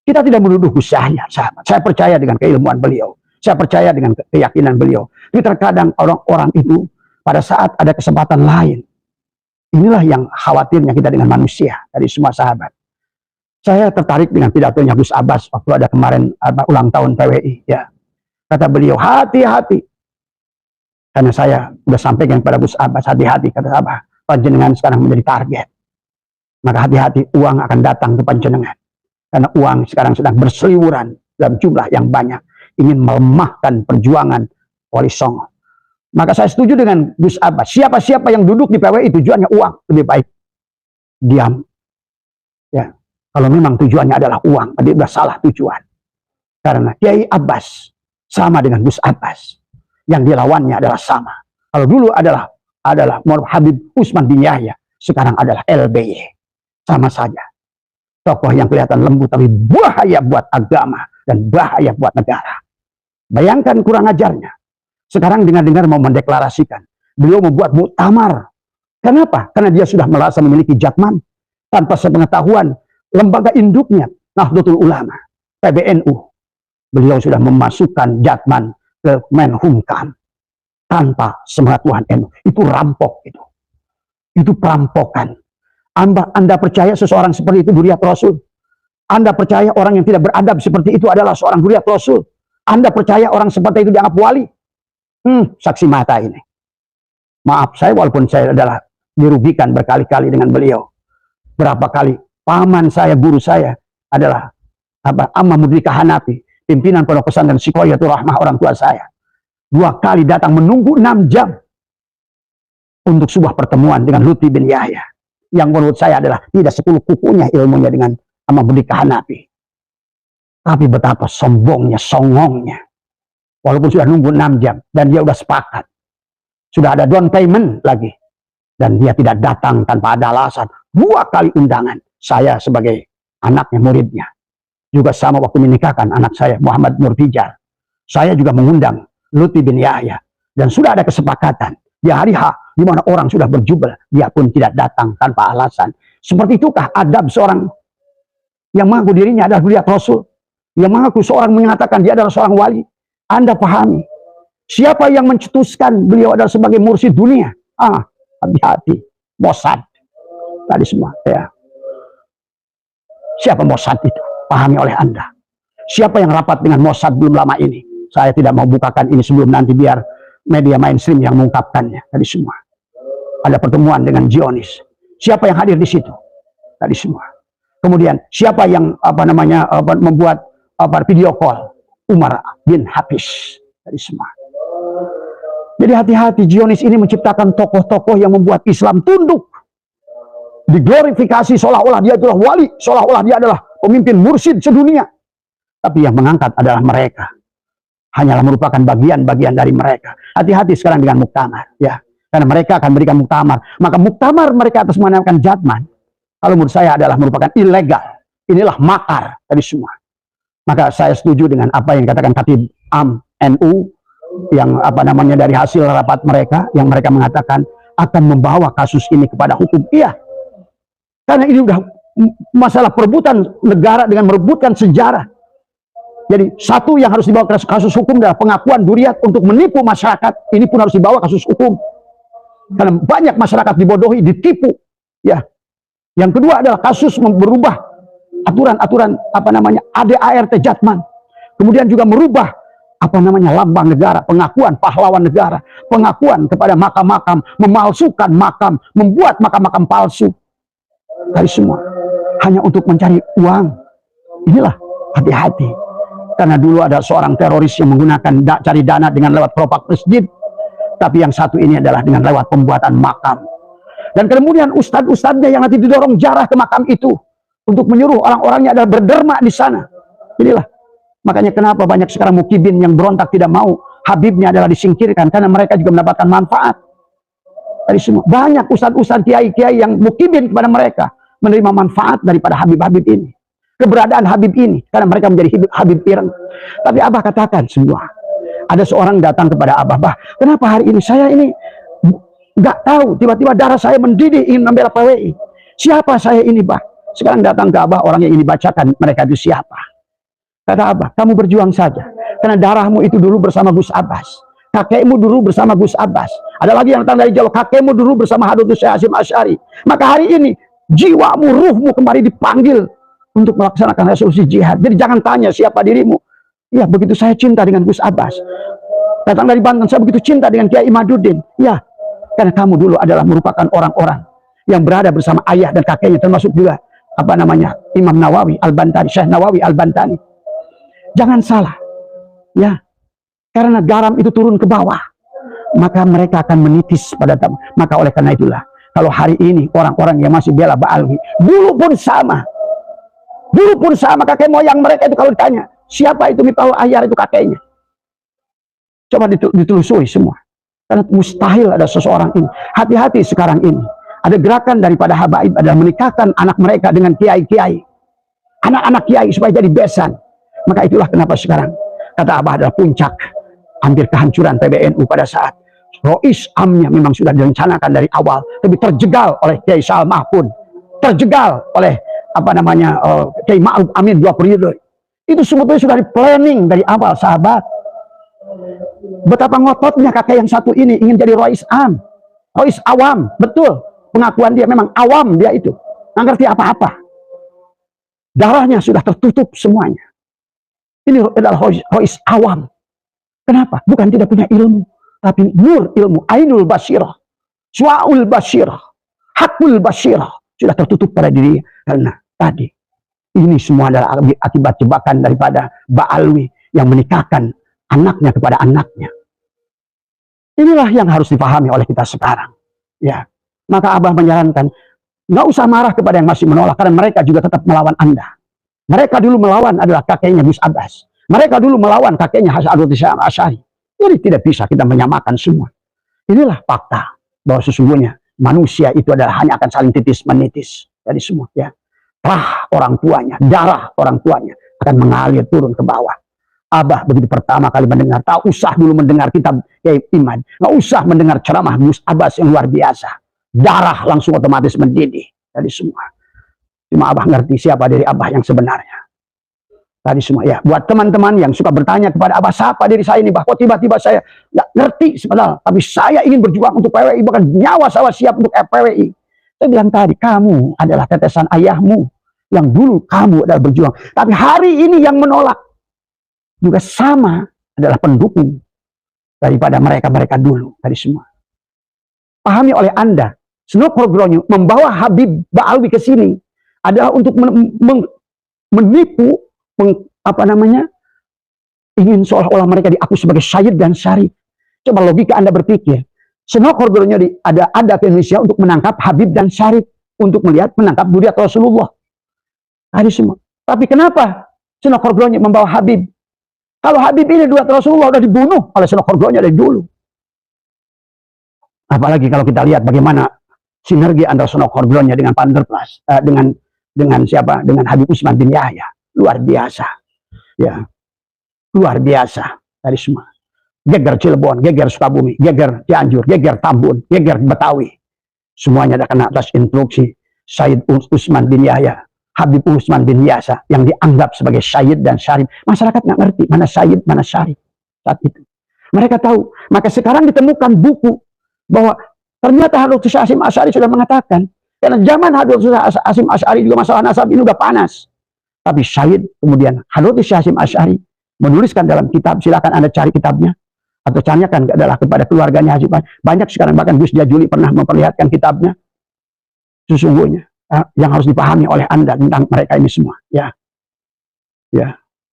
Kita tidak menuduh Gus Yahya, sahabat. Saya percaya dengan keilmuan beliau. Saya percaya dengan keyakinan beliau. Tapi terkadang orang-orang itu pada saat ada kesempatan lain. Inilah yang khawatirnya kita dengan manusia dari semua sahabat. Saya tertarik dengan pidatonya Gus Abbas waktu ada kemarin ulang tahun PWI. Ya. Kata beliau, hati-hati. Karena saya sudah sampaikan kepada Gus Abbas, hati-hati kata Abah. Panjenengan sekarang menjadi target. Maka hati-hati uang akan datang ke panjenengan. Karena uang sekarang sedang berseliweran dalam jumlah yang banyak. Ingin melemahkan perjuangan Wali Songo. Maka saya setuju dengan Gus Abbas. Siapa-siapa yang duduk di PWI tujuannya uang. Lebih baik diam. Ya. Kalau memang tujuannya adalah uang. Tadi sudah salah tujuan. Karena Kiai Abbas sama dengan Gus Abbas. Yang dilawannya adalah sama. Kalau dulu adalah Habib Usman bin Yahya. Sekarang adalah LBY. Sama saja. Tokoh yang kelihatan lembut tapi bahaya buat agama dan bahaya buat negara. Bayangkan kurang ajarnya. Sekarang dengar-dengar mau mendeklarasikan. Beliau membuat muktamar. Kenapa? Karena dia sudah merasa memiliki jatman. Tanpa sepengetahuan lembaga induknya Nahdlatul Ulama, PBNU. Beliau sudah memasukkan jatman ke Menhumkam. Tanpa sepengetahuan NU. Itu rampok itu. Itu perampokan. Anda percaya seseorang seperti itu dzurriyyah Rasul? Anda percaya orang yang tidak beradab seperti itu adalah seorang dzurriyyah Rasul? Anda percaya orang seperti itu dianggap wali? Saksi mata ini. Maaf saya walaupun saya adalah dirugikan berkali-kali dengan beliau. Berapa kali paman saya, guru saya adalah Amma Mudrika Hanafi, pimpinan Pondok Pesantren Sikoyatul Rahmah orang tua saya. 2 kali datang menunggu 6 jam untuk sebuah pertemuan dengan Lutfi bin Yahya. Yang menurut saya adalah tidak 10 kukunya ilmunya dengan Amma Mudrika Hanafi. Tapi betapa sombongnya, songongnya. Walaupun sudah nunggu 6 jam. Dan dia sudah sepakat. Sudah ada down payment lagi. Dan dia tidak datang tanpa ada alasan. 2 kali undangan. saya sebagai anaknya, muridnya, juga sama waktu menikahkan anak saya Muhammad Nurtijar, saya juga mengundang Lutfi bin Yahya, dan sudah ada kesepakatan di hari H di mana orang sudah berjubel, dia pun tidak datang tanpa alasan. Seperti itukah adab seorang yang mengaku dirinya adalah zuriat Rasul, yang mengaku seorang mengatakan dia adalah seorang wali? Anda pahami, siapa yang mencetuskan beliau adalah sebagai mursyid dunia? Hati-hati, Mossad tadi semua ya. Siapa Mossad itu? Pahami oleh Anda. Siapa yang rapat dengan Mossad belum lama ini? Saya tidak mau bukakan ini sebelum nanti biar media mainstream yang mengungkapkannya tadi semua. Ada pertemuan dengan Zionis. Siapa yang hadir di situ? Tadi semua. Kemudian siapa yang membuat video call? Umar bin Hafiz tadi semua. Jadi hati-hati, Zionis ini menciptakan tokoh-tokoh yang membuat Islam tunduk, diglorifikasi seolah-olah dia adalah wali, seolah-olah dia adalah pemimpin mursyid sedunia. Tapi yang mengangkat adalah mereka, hanyalah merupakan bagian-bagian dari mereka. Hati-hati sekarang dengan muktamar, ya, karena mereka akan berikan muktamar. Maka muktamar mereka atas menamakan Jatman, kalau menurut saya adalah merupakan ilegal. Inilah makar tadi semua. Maka saya setuju dengan apa yang dikatakan Khatib Am NU yang dari hasil rapat mereka, yang mereka mengatakan akan membawa kasus ini kepada hukum. Iya, karena ini sudah masalah perebutan negara dengan merebutkan sejarah. Jadi satu yang harus dibawa ke kasus hukum adalah pengakuan Duriat untuk menipu masyarakat. Ini pun harus dibawa kasus hukum, karena banyak masyarakat dibodohi, ditipu, ya. Yang kedua adalah kasus berubah aturan-aturan ADART Jatman. Kemudian juga merubah lambang negara, pengakuan pahlawan negara, pengakuan kepada makam-makam, memalsukan makam, membuat makam-makam palsu. Dari semua hanya untuk mencari uang. Inilah, hati-hati. Karena dulu ada seorang teroris yang menggunakan cari dana dengan lewat propak masjid, tapi yang satu ini adalah dengan lewat pembuatan makam. Dan kemudian ustadz-ustadznya yang nanti didorong jarah ke makam itu untuk menyuruh orang-orangnya adalah berderma di sana. Inilah makanya kenapa banyak sekarang mukibin yang berontak tidak mau Habibnya adalah disingkirkan, karena mereka juga mendapatkan manfaat dari semua. Banyak ustadz-ustadz, kiai-kiai yang mukibin kepada mereka, menerima manfaat daripada Habib-Habib ini, keberadaan Habib ini, karena mereka menjadi Habib ireng. Tapi Abah katakan semua, ada seorang datang kepada Abah, "Bah, kenapa hari ini saya ini nggak tahu, tiba-tiba darah saya mendidih ingin membela PWI. Siapa saya ini, Bah?" Sekarang datang ke Abah orang yang ini bacakan, mereka itu siapa? Kata Abah, "Kamu berjuang saja, karena darahmu itu dulu bersama Gus Abbas, kakekmu dulu bersama Gus Abbas, ada lagi yang datang dari Jawa, kakekmu dulu bersama Hadratus Syekh Hasyim Asy'ari. Maka hari ini jiwamu, ruhmu kembali dipanggil untuk melaksanakan resolusi jihad. Jadi jangan tanya siapa dirimu. Ya, begitu saya cinta dengan Gus Abbas. Datang dari Banten, saya begitu cinta dengan Kiai Imaduddin. Ya, karena kamu dulu adalah merupakan orang-orang yang berada bersama ayah dan kakeknya, termasuk juga Imam Nawawi Al-Bantani, Syekh Nawawi Al-Bantani. Jangan salah, ya, karena garam itu turun ke bawah, maka mereka akan menitis pada tamu. Maka oleh karena itulah, kalau hari ini orang-orang yang masih bela Ba'alwi, dulu pun sama, kakek moyang mereka itu kalau ditanya, siapa itu Miftahul Ahyar, itu kakeknya. Coba ditelusuri semua, karena mustahil ada seseorang ini. Hati-hati sekarang ini. Ada gerakan daripada habaib adalah menikahkan anak mereka dengan kiai-kiai, anak-anak kiai supaya jadi besan. Maka itulah kenapa sekarang kata Abah adalah puncak hampir kehancuran PBNU pada saat Rois Amnya memang sudah direncanakan dari awal, tapi terjegal oleh Kiai Salmah pun, terjegal oleh Kiai Ma'ruf Amin 2 periode. Itu sebetulnya sudah di planning dari awal, sahabat. Betapa ngototnya kakek yang satu ini ingin jadi Rois Am, Rois Awam, betul. Pengakuan dia memang awam, dia itu nggak ngerti apa-apa. Darahnya sudah tertutup semuanya. Ini adalah Rois Awam. Kenapa? Bukan tidak punya ilmu, tapi nur ilmu, ainul basirah, suaul basirah, hakul basirah sudah tertutup pada diri. Karena tadi ini semua adalah akibat jebakan daripada Ba'alwi yang menikahkan anaknya kepada anaknya. Inilah yang harus dipahami oleh kita sekarang, ya. Maka Abah menyarankan, nggak usah marah kepada yang masih menolak, karena mereka juga tetap melawan Anda. Mereka dulu melawan adalah kakeknya Gus Abbas. Mereka dulu melawan kakeknya Hadratus Syekh Asy'ari. Jadi tidak bisa kita menyamakan semua. Inilah fakta bahwa sesungguhnya manusia itu adalah hanya akan saling titis menitis dari semua, ya. orang tuanya, darah orang tuanya akan mengalir turun ke bawah. Abah begitu pertama kali mendengar, tak usah dulu mendengar kitab Kiai Iman, nggak usah mendengar ceramah Gus Abbas yang luar biasa. Darah langsung otomatis mendidih dari semua. Cuma Abah ngerti siapa diri Abah yang sebenarnya. Tadi semua ya, buat teman-teman yang suka bertanya kepada Abah, siapa diri saya ini, Bah? Kok tiba-tiba saya nggak ngerti sebenarnya, tapi saya ingin berjuang untuk PWI, bahkan nyawa saya siap untuk PWI. Saya bilang tadi, kamu adalah tetesan ayahmu yang dulu kamu adalah berjuang, tapi hari ini yang menolak juga sama adalah pendukung daripada mereka-mereka dulu tadi semua. Pahami oleh Anda, Seno Progronyo membawa Habib Ba'alwi ke sini adalah untuk menipu, ingin seolah-olah mereka diaku sebagai syahid dan syarif. Coba logika Anda berpikir, Seno Progronyo ada ke Indonesia untuk menangkap Habib dan syarif, untuk melihat menangkap Duriat Rasulullah tadi semua. Tapi kenapa Seno Progronyo membawa Habib? Kalau Habib ini Duriat Rasulullah sudah dibunuh oleh Seno Progronyo dari dulu. Apalagi kalau kita lihat bagaimana sinergi antara Seno Progronyo dengan Panderplas, dengan siapa? Dengan Habib Usman bin Yahya. Luar biasa. Ya. Luar biasa dari semua. Geger Cilegon, geger Sukabumi, geger Cianjur, geger Tambun, geger Betawi. Semuanya ada kena atas instruksi Said Usman bin Yahya, Habib Usman bin Yasa, yang dianggap sebagai syahid dan syarif. Masyarakat nggak ngerti mana syahid, mana syarif saat itu. Mereka tahu. Maka sekarang ditemukan buku bahwa ternyata Habib Hasyim Asy'ari sudah mengatakan, karena zaman Habib Hasyim Asy'ari juga masalah nasab ini udah panas. Tapi syahid, kemudian Habib Hasyim Asy'ari menuliskan dalam kitab, silakan Anda cari kitabnya, atau tanyakan adalah kepada keluarganya Habib. Banyak sekarang, bahkan Gus Jazuli pernah memperlihatkan kitabnya. Sesungguhnya yang harus dipahami oleh Anda tentang mereka ini semua, ya.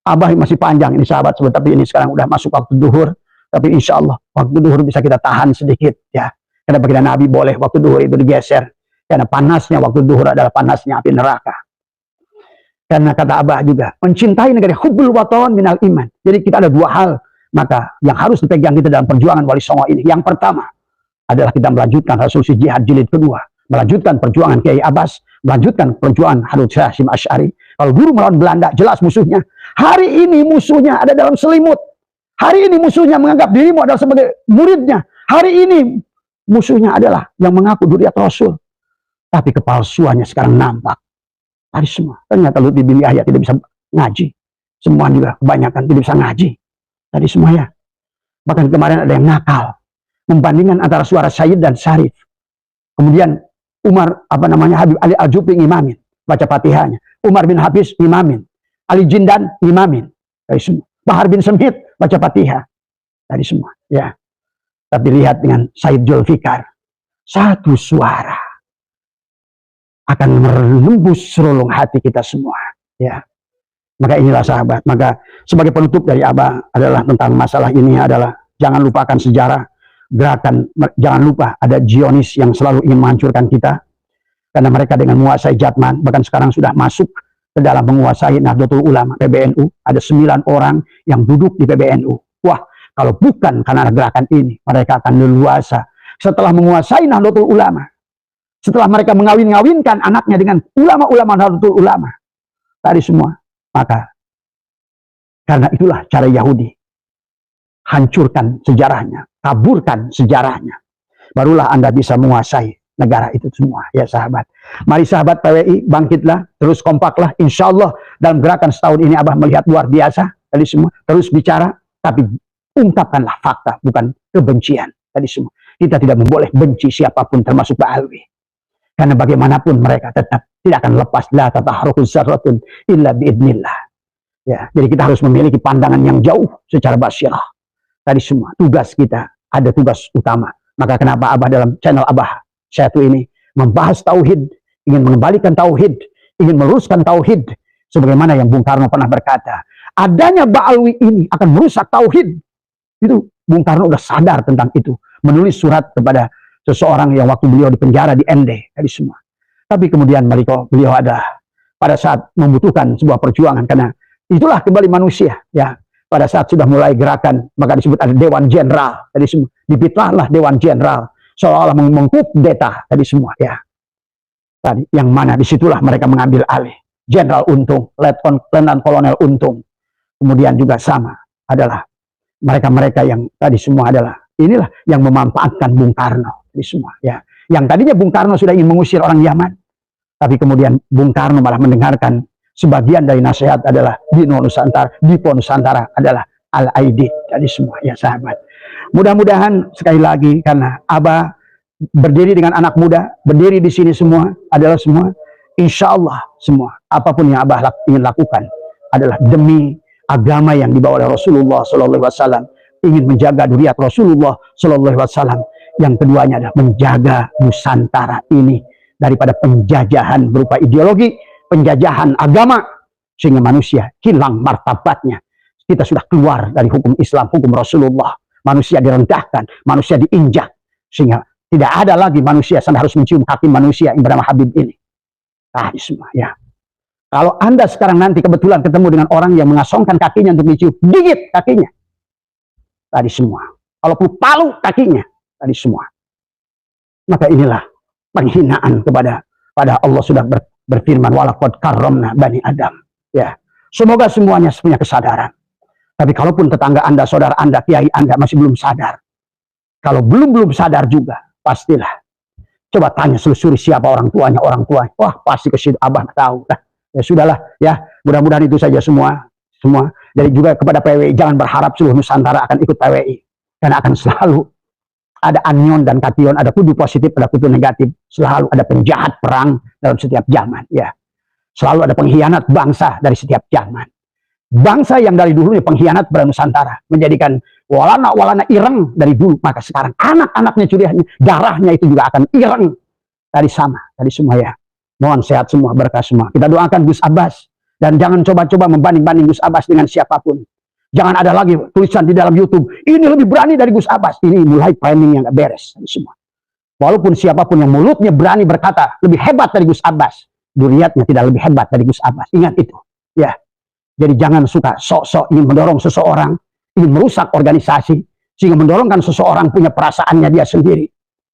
Abah masih panjang ini sahabat, tapi ini sekarang udah masuk waktu duhur, tapi insya Allah waktu duhur bisa kita tahan sedikit, ya. Karena baginda Nabi boleh waktu duhur itu digeser, karena panasnya waktu duhur adalah panasnya api neraka. Karena kata Abah juga, mencintai negara, hubbul waton minal iman. Jadi kita ada dua hal, maka yang harus dipegang kita dalam perjuangan Wali Songo ini. Yang pertama adalah kita melanjutkan resolusi jihad jilid kedua, melanjutkan perjuangan Kiai Abbas, melanjutkan perjuangan Habib Hasyim Asy'ari. Kalau dulu melawan Belanda, jelas musuhnya. Hari ini musuhnya ada dalam selimut. Hari ini musuhnya menganggap dirimu adalah sebagai muridnya. Hari ini musuhnya adalah yang mengaku Duriat Rasul. Tapi kepalsuannya sekarang nampak. Tadi semua. Ternyata Lutfi bin Yahya tidak bisa ngaji. Semua juga kebanyakan tidak bisa ngaji. Tadi semua ya. Bahkan kemarin ada yang nakal. Membandingkan antara suara Syahid dan Syarif. Kemudian Umar, Habib Ali Al-Jufri ngimamin, baca Fatihahnya. Umar bin Hafiz ngimamin. Ali Jindan ngimamin. Tadi semua. Bahar bin Semhit baca Fatihah. Tadi semua. Ya. Tapi lihat dengan Said Zulfikar. Satu suara akan menembus relung hati kita semua. Ya. Maka inilah sahabat. Maka sebagai penutup dari Abah adalah tentang masalah ini adalah jangan lupakan sejarah. Gerakan, jangan lupa ada Zionis yang selalu ingin menghancurkan kita, karena mereka dengan menguasai Jatman, bahkan sekarang sudah masuk ke dalam menguasai Nahdlatul Ulama, PBNU. Ada 9 orang yang duduk di PBNU. Wah, kalau bukan karena gerakan ini, mereka akan leluasa setelah menguasai Nahdlatul Ulama, setelah mereka mengawin-ngawinkan anaknya dengan ulama-ulama Nahdlatul Ulama tadi semua. Maka karena itulah cara Yahudi, hancurkan sejarahnya, kaburkan sejarahnya, barulah Anda bisa menguasai negara itu semua, ya sahabat. Mari sahabat PWI, bangkitlah, terus kompaklah. Insya Allah dalam gerakan setahun ini Abah melihat luar biasa tadi semua. Terus bicara, tapi ungkapkanlah fakta, bukan kebencian tadi semua. Kita tidak boleh benci siapapun, termasuk Ba'alwi, karena bagaimanapun mereka tetap tidak akan lepas. La tatahruku zarratun illa biidnillah. Ya, jadi kita harus memiliki pandangan yang jauh secara basyirah. Tadi semua tugas kita, ada tugas utama. Maka kenapa Abah dalam channel Abah satu ini membahas tauhid, ingin mengembalikan tauhid, ingin meluruskan tauhid, sebagaimana yang Bung Karno pernah berkata, adanya Ba'alwi ini akan merusak tauhid. Itu Bung Karno udah sadar tentang itu, menulis surat kepada seseorang yang waktu beliau di penjara di ND tadi semua. Tapi kemudian beliau ada pada saat membutuhkan sebuah perjuangan, karena itulah kembali manusia, ya. Pada saat sudah mulai gerakan, maka disebut ada Dewan Jenderal tadi semua. Dipitnahlah Dewan Jenderal seolah-olah mengkudeta tadi semua, ya. tadi, yang mana disitulah mereka mengambil alih. Jenderal Untung, Letnan Kolonel Untung, kemudian juga sama adalah mereka-mereka yang tadi semua adalah inilah yang memanfaatkan Bung Karno di semua ya. Yang tadinya Bung Karno sudah ingin mengusir orang Yaman, tapi kemudian Bung Karno malah mendengarkan sebagian dari nasihat adalah Dipo Nusantara adalah Al-Aidid tadi semua ya sahabat. Mudah-mudahan sekali lagi karena Abah berdiri dengan anak muda, berdiri di sini semua adalah semua insya Allah semua apapun yang Abah ingin lakukan adalah demi agama yang dibawa oleh Rasulullah Sallallahu Alaihi Wasallam, ingin menjaga duriat Rasulullah Sallallahu Alaihi Wasallam. Yang keduanya adalah menjaga Nusantara ini daripada penjajahan berupa ideologi, penjajahan agama, sehingga manusia hilang martabatnya. Kita sudah keluar dari hukum Islam, hukum Rasulullah. Manusia direndahkan, manusia diinjak, sehingga tidak ada lagi manusia sampai harus mencium kaki manusia yang bernama Habib ini. Tadi semua ya. Kalau Anda sekarang nanti kebetulan ketemu dengan orang yang mengasongkan kakinya untuk dicium, gigit kakinya. Tadi semua. Kalau perlu palu kakinya. Tadi semua. Maka inilah penghinaan kepada Allah sudah berfirman walaqad karramna bani Adam. Ya. Semoga semuanya punya kesadaran. Tapi kalaupun tetangga Anda, saudara Anda, kiai Anda masih belum sadar. Kalau belum sadar juga, pastilah. Coba tanya selusuri siapa orang tuanya. Wah, pasti ke situ Abah tahu. Ya sudahlah ya, mudah-mudahan itu saja semua. Jadi juga kepada PWI, jangan berharap seluruh Nusantara akan ikut PWI, karena akan selalu ada anion dan kation, ada kudu positif, ada kudu negatif, selalu ada penjahat perang dalam setiap zaman ya, selalu ada pengkhianat bangsa dari setiap zaman. Bangsa yang dari dulu pengkhianat pada Nusantara, menjadikan walana ireng dari dulu, maka sekarang anak-anaknya curiannya, darahnya itu juga akan ireng dari semua ya. Mohon sehat semua, berkah semua. Kita doakan Gus Abbas. Dan jangan coba-coba membanding-banding Gus Abbas dengan siapapun. Jangan ada lagi tulisan di dalam YouTube, ini lebih berani dari Gus Abbas. Ini mulai framing yang gak beres. Semua. Walaupun siapapun yang mulutnya berani berkata lebih hebat dari Gus Abbas, duriatnya tidak lebih hebat dari Gus Abbas. Ingat itu. Ya. Jadi jangan suka sok-sok ingin mendorong seseorang, ingin merusak organisasi, sehingga mendorongkan seseorang punya perasaannya dia sendiri.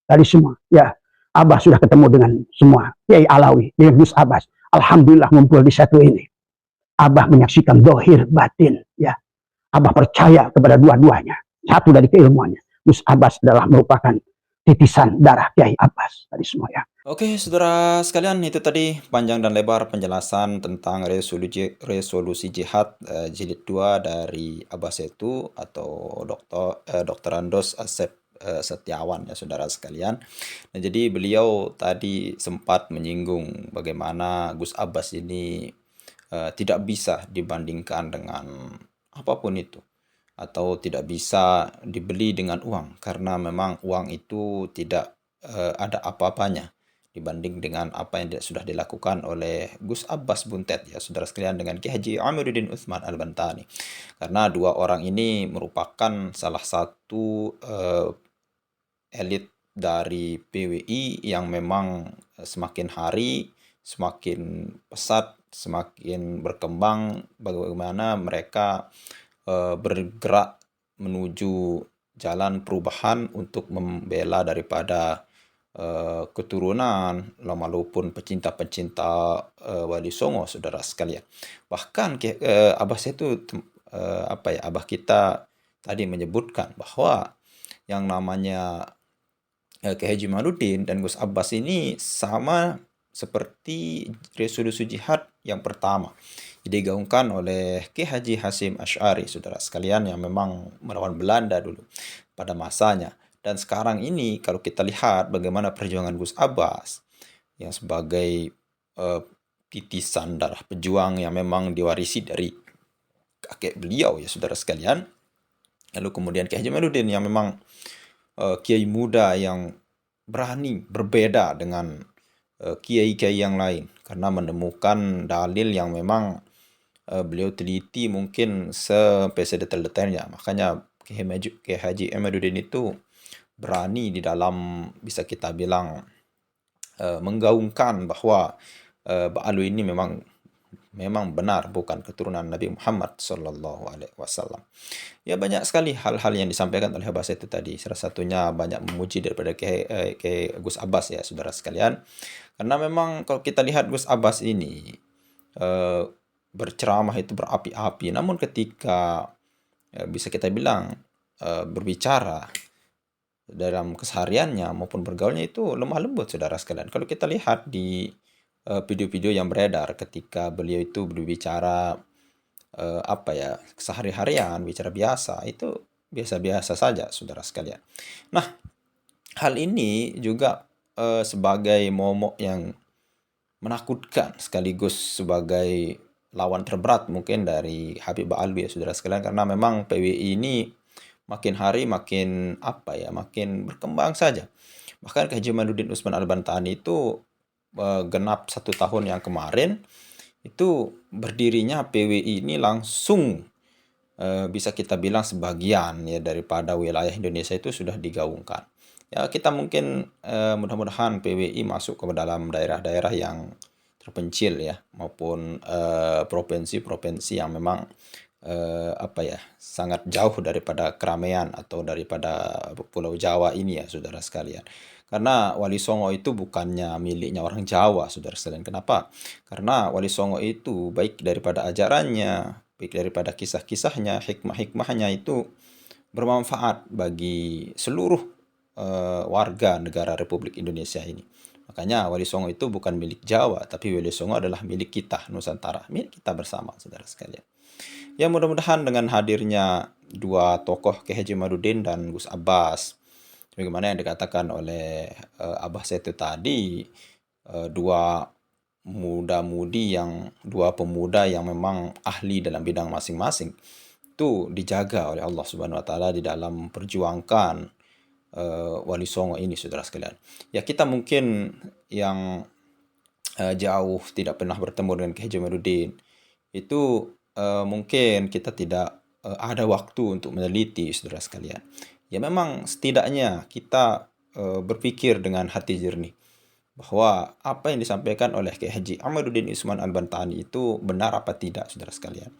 Dari semua. Ya. Abah sudah ketemu dengan semua Kiai Alawi dengan Gus Abbas. Alhamdulillah ngumpul di satu ini. Abah menyaksikan dohir batin. Ya, Abah percaya kepada dua-duanya. Satu dari keilmuannya. Gus Abbas adalah merupakan titisan darah Kiai Abbas tadi semua ya. Oke, saudara sekalian, itu tadi panjang dan lebar penjelasan tentang resolusi jihad jilid 2 dari Abah Setu atau Dr. Andos Asep Setiawan ya saudara sekalian. Nah, jadi beliau tadi sempat menyinggung bagaimana Gus Abbas ini tidak bisa dibandingkan dengan apapun itu, atau tidak bisa dibeli dengan uang, karena memang uang itu tidak ada apa-apanya dibanding dengan apa yang sudah dilakukan oleh Gus Abbas Buntet ya saudara sekalian, dengan Ki Haji Amiruddin Utsman Al-Bantani. Karena dua orang ini merupakan salah satu elit dari PWI yang memang semakin hari semakin pesat, semakin berkembang, bagaimana mereka bergerak menuju jalan perubahan untuk membela daripada keturunan maupun pecinta-pecinta Wali Songo saudara sekalian. Bahkan Abah itu Abah kita tadi menyebutkan bahwa yang namanya Kiai Haji Maluddin dan Gus Abbas ini sama seperti resolusi jihad yang pertama digaungkan oleh Ki Haji Hasyim Asy'ari saudara sekalian, yang memang melawan Belanda dulu pada masanya. Dan sekarang ini kalau kita lihat bagaimana perjuangan Gus Abbas yang sebagai titisan darah pejuang yang memang diwarisi dari kakek beliau ya saudara sekalian. Lalu kemudian Ki Haji Maluddin yang memang kiai muda yang berani berbeda dengan kiai-kiai yang lain, karena menemukan dalil yang memang beliau teliti mungkin sampai sedetail-detailnya. Makanya Ki Haji Amiruddin itu berani di dalam, bisa kita bilang, menggaungkan bahwa Ba'alu ini memang memang benar bukan keturunan Nabi Muhammad Sallallahu Alaihi Wasallam. Ya banyak sekali hal-hal yang disampaikan oleh Abbas itu tadi. Salah satunya banyak memuji daripada ke Gus Abbas ya saudara sekalian. Karena memang kalau kita lihat Gus Abbas ini eh, berceramah itu berapi-api. Namun ketika bisa kita bilang berbicara dalam kesehariannya maupun bergaulnya itu lemah lembut saudara sekalian. Kalau kita lihat di video-video yang beredar ketika beliau itu berbicara apa ya sehari-harian, bicara biasa itu biasa-biasa saja saudara sekalian. Nah, hal ini juga sebagai momok yang menakutkan sekaligus sebagai lawan terberat mungkin dari Habib Alwi ya saudara sekalian, karena memang PWI ini makin hari makin apa ya makin berkembang saja. Bahkan K. Haji Jamaluddin Utsman Al-Bantani itu genap 1 tahun yang kemarin itu berdirinya PWI ini langsung bisa kita bilang sebagian ya daripada wilayah Indonesia itu sudah digaungkan. Ya kita mungkin mudah-mudahan PWI masuk ke dalam daerah-daerah yang terpencil ya maupun provinsi-provinsi yang memang apa ya sangat jauh daripada keramaian atau daripada Pulau Jawa ini ya saudara sekalian. Karena Wali Songo itu bukannya miliknya orang Jawa saudara sekalian. Kenapa? Karena Wali Songo itu baik daripada ajarannya, baik daripada kisah-kisahnya, hikmah-hikmahnya itu bermanfaat bagi seluruh warga negara Republik Indonesia ini. Makanya Wali Songo itu bukan milik Jawa, tapi Wali Songo adalah milik kita Nusantara, milik kita bersama saudara sekalian. Ya mudah-mudahan dengan hadirnya dua tokoh Kiai Haji Jamaluddin dan Gus Abbas, bagaimana yang dikatakan oleh Abbas itu tadi, dua dua pemuda yang memang ahli dalam bidang masing-masing itu dijaga oleh Allah Subhanahu wa taala di dalam perjuangkan Wali Songo ini saudara sekalian. Ya kita mungkin yang jauh tidak pernah bertemu dengan Kiai Haji Jamaluddin itu mungkin kita tidak ada waktu untuk meneliti saudara sekalian. Ya memang setidaknya kita berpikir dengan hati jernih bahwa apa yang disampaikan oleh Kiai Haji Ahmaduddin Utsman Al-Bantani itu benar apa tidak saudara sekalian.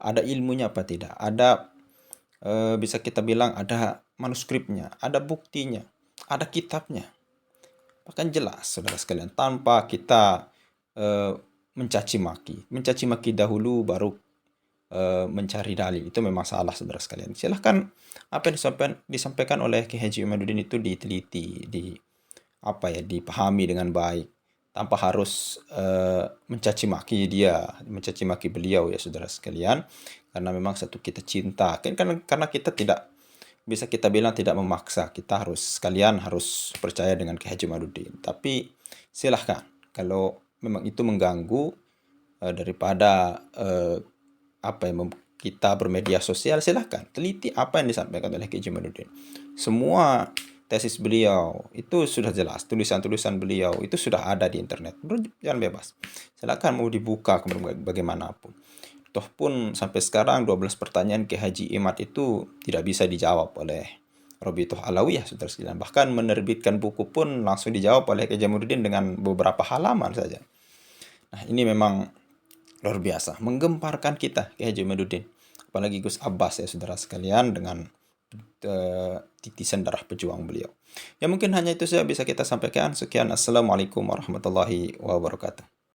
Ada ilmunya apa tidak? Ada bisa kita bilang ada manuskripnya, ada buktinya, ada kitabnya. Bahkan jelas saudara sekalian tanpa kita mencaci maki. Mencaci maki dahulu baru mencari dalil itu memang salah saudara sekalian. Silahkan apa yang disampaikan oleh Kiai Haji Jamaluddin itu diteliti, dipahami dengan baik tanpa harus mencaci maki dia, mencaci maki beliau ya saudara sekalian. Karena memang satu kita cinta, kan karena kita tidak bisa kita bilang tidak memaksa, kita sekalian harus percaya dengan Kiai Haji Jamaluddin. Tapi silahkan kalau memang itu mengganggu daripada kita bermedia sosial, silahkan teliti apa yang disampaikan oleh Kiai Jamaluddin. Semua tesis beliau itu sudah jelas, tulisan-tulisan beliau itu sudah ada di internet. Jangan bebas, silahkan mau dibuka bagaimanapun. Toh pun sampai sekarang 12 pertanyaan Kiai Haji Imad itu tidak bisa dijawab oleh Robitoh Alawiyah saudara sekalian. Bahkan menerbitkan buku pun langsung dijawab oleh Kiai Jamaluddin dengan beberapa halaman saja. Nah ini memang luar biasa, menggemparkan kita Kiai Haji Jamaluddin. Apalagi Gus Abbas ya saudara sekalian dengan titisan darah pejuang beliau. Ya mungkin hanya itu saja bisa kita sampaikan. Sekian, assalamualaikum warahmatullahi wabarakatuh.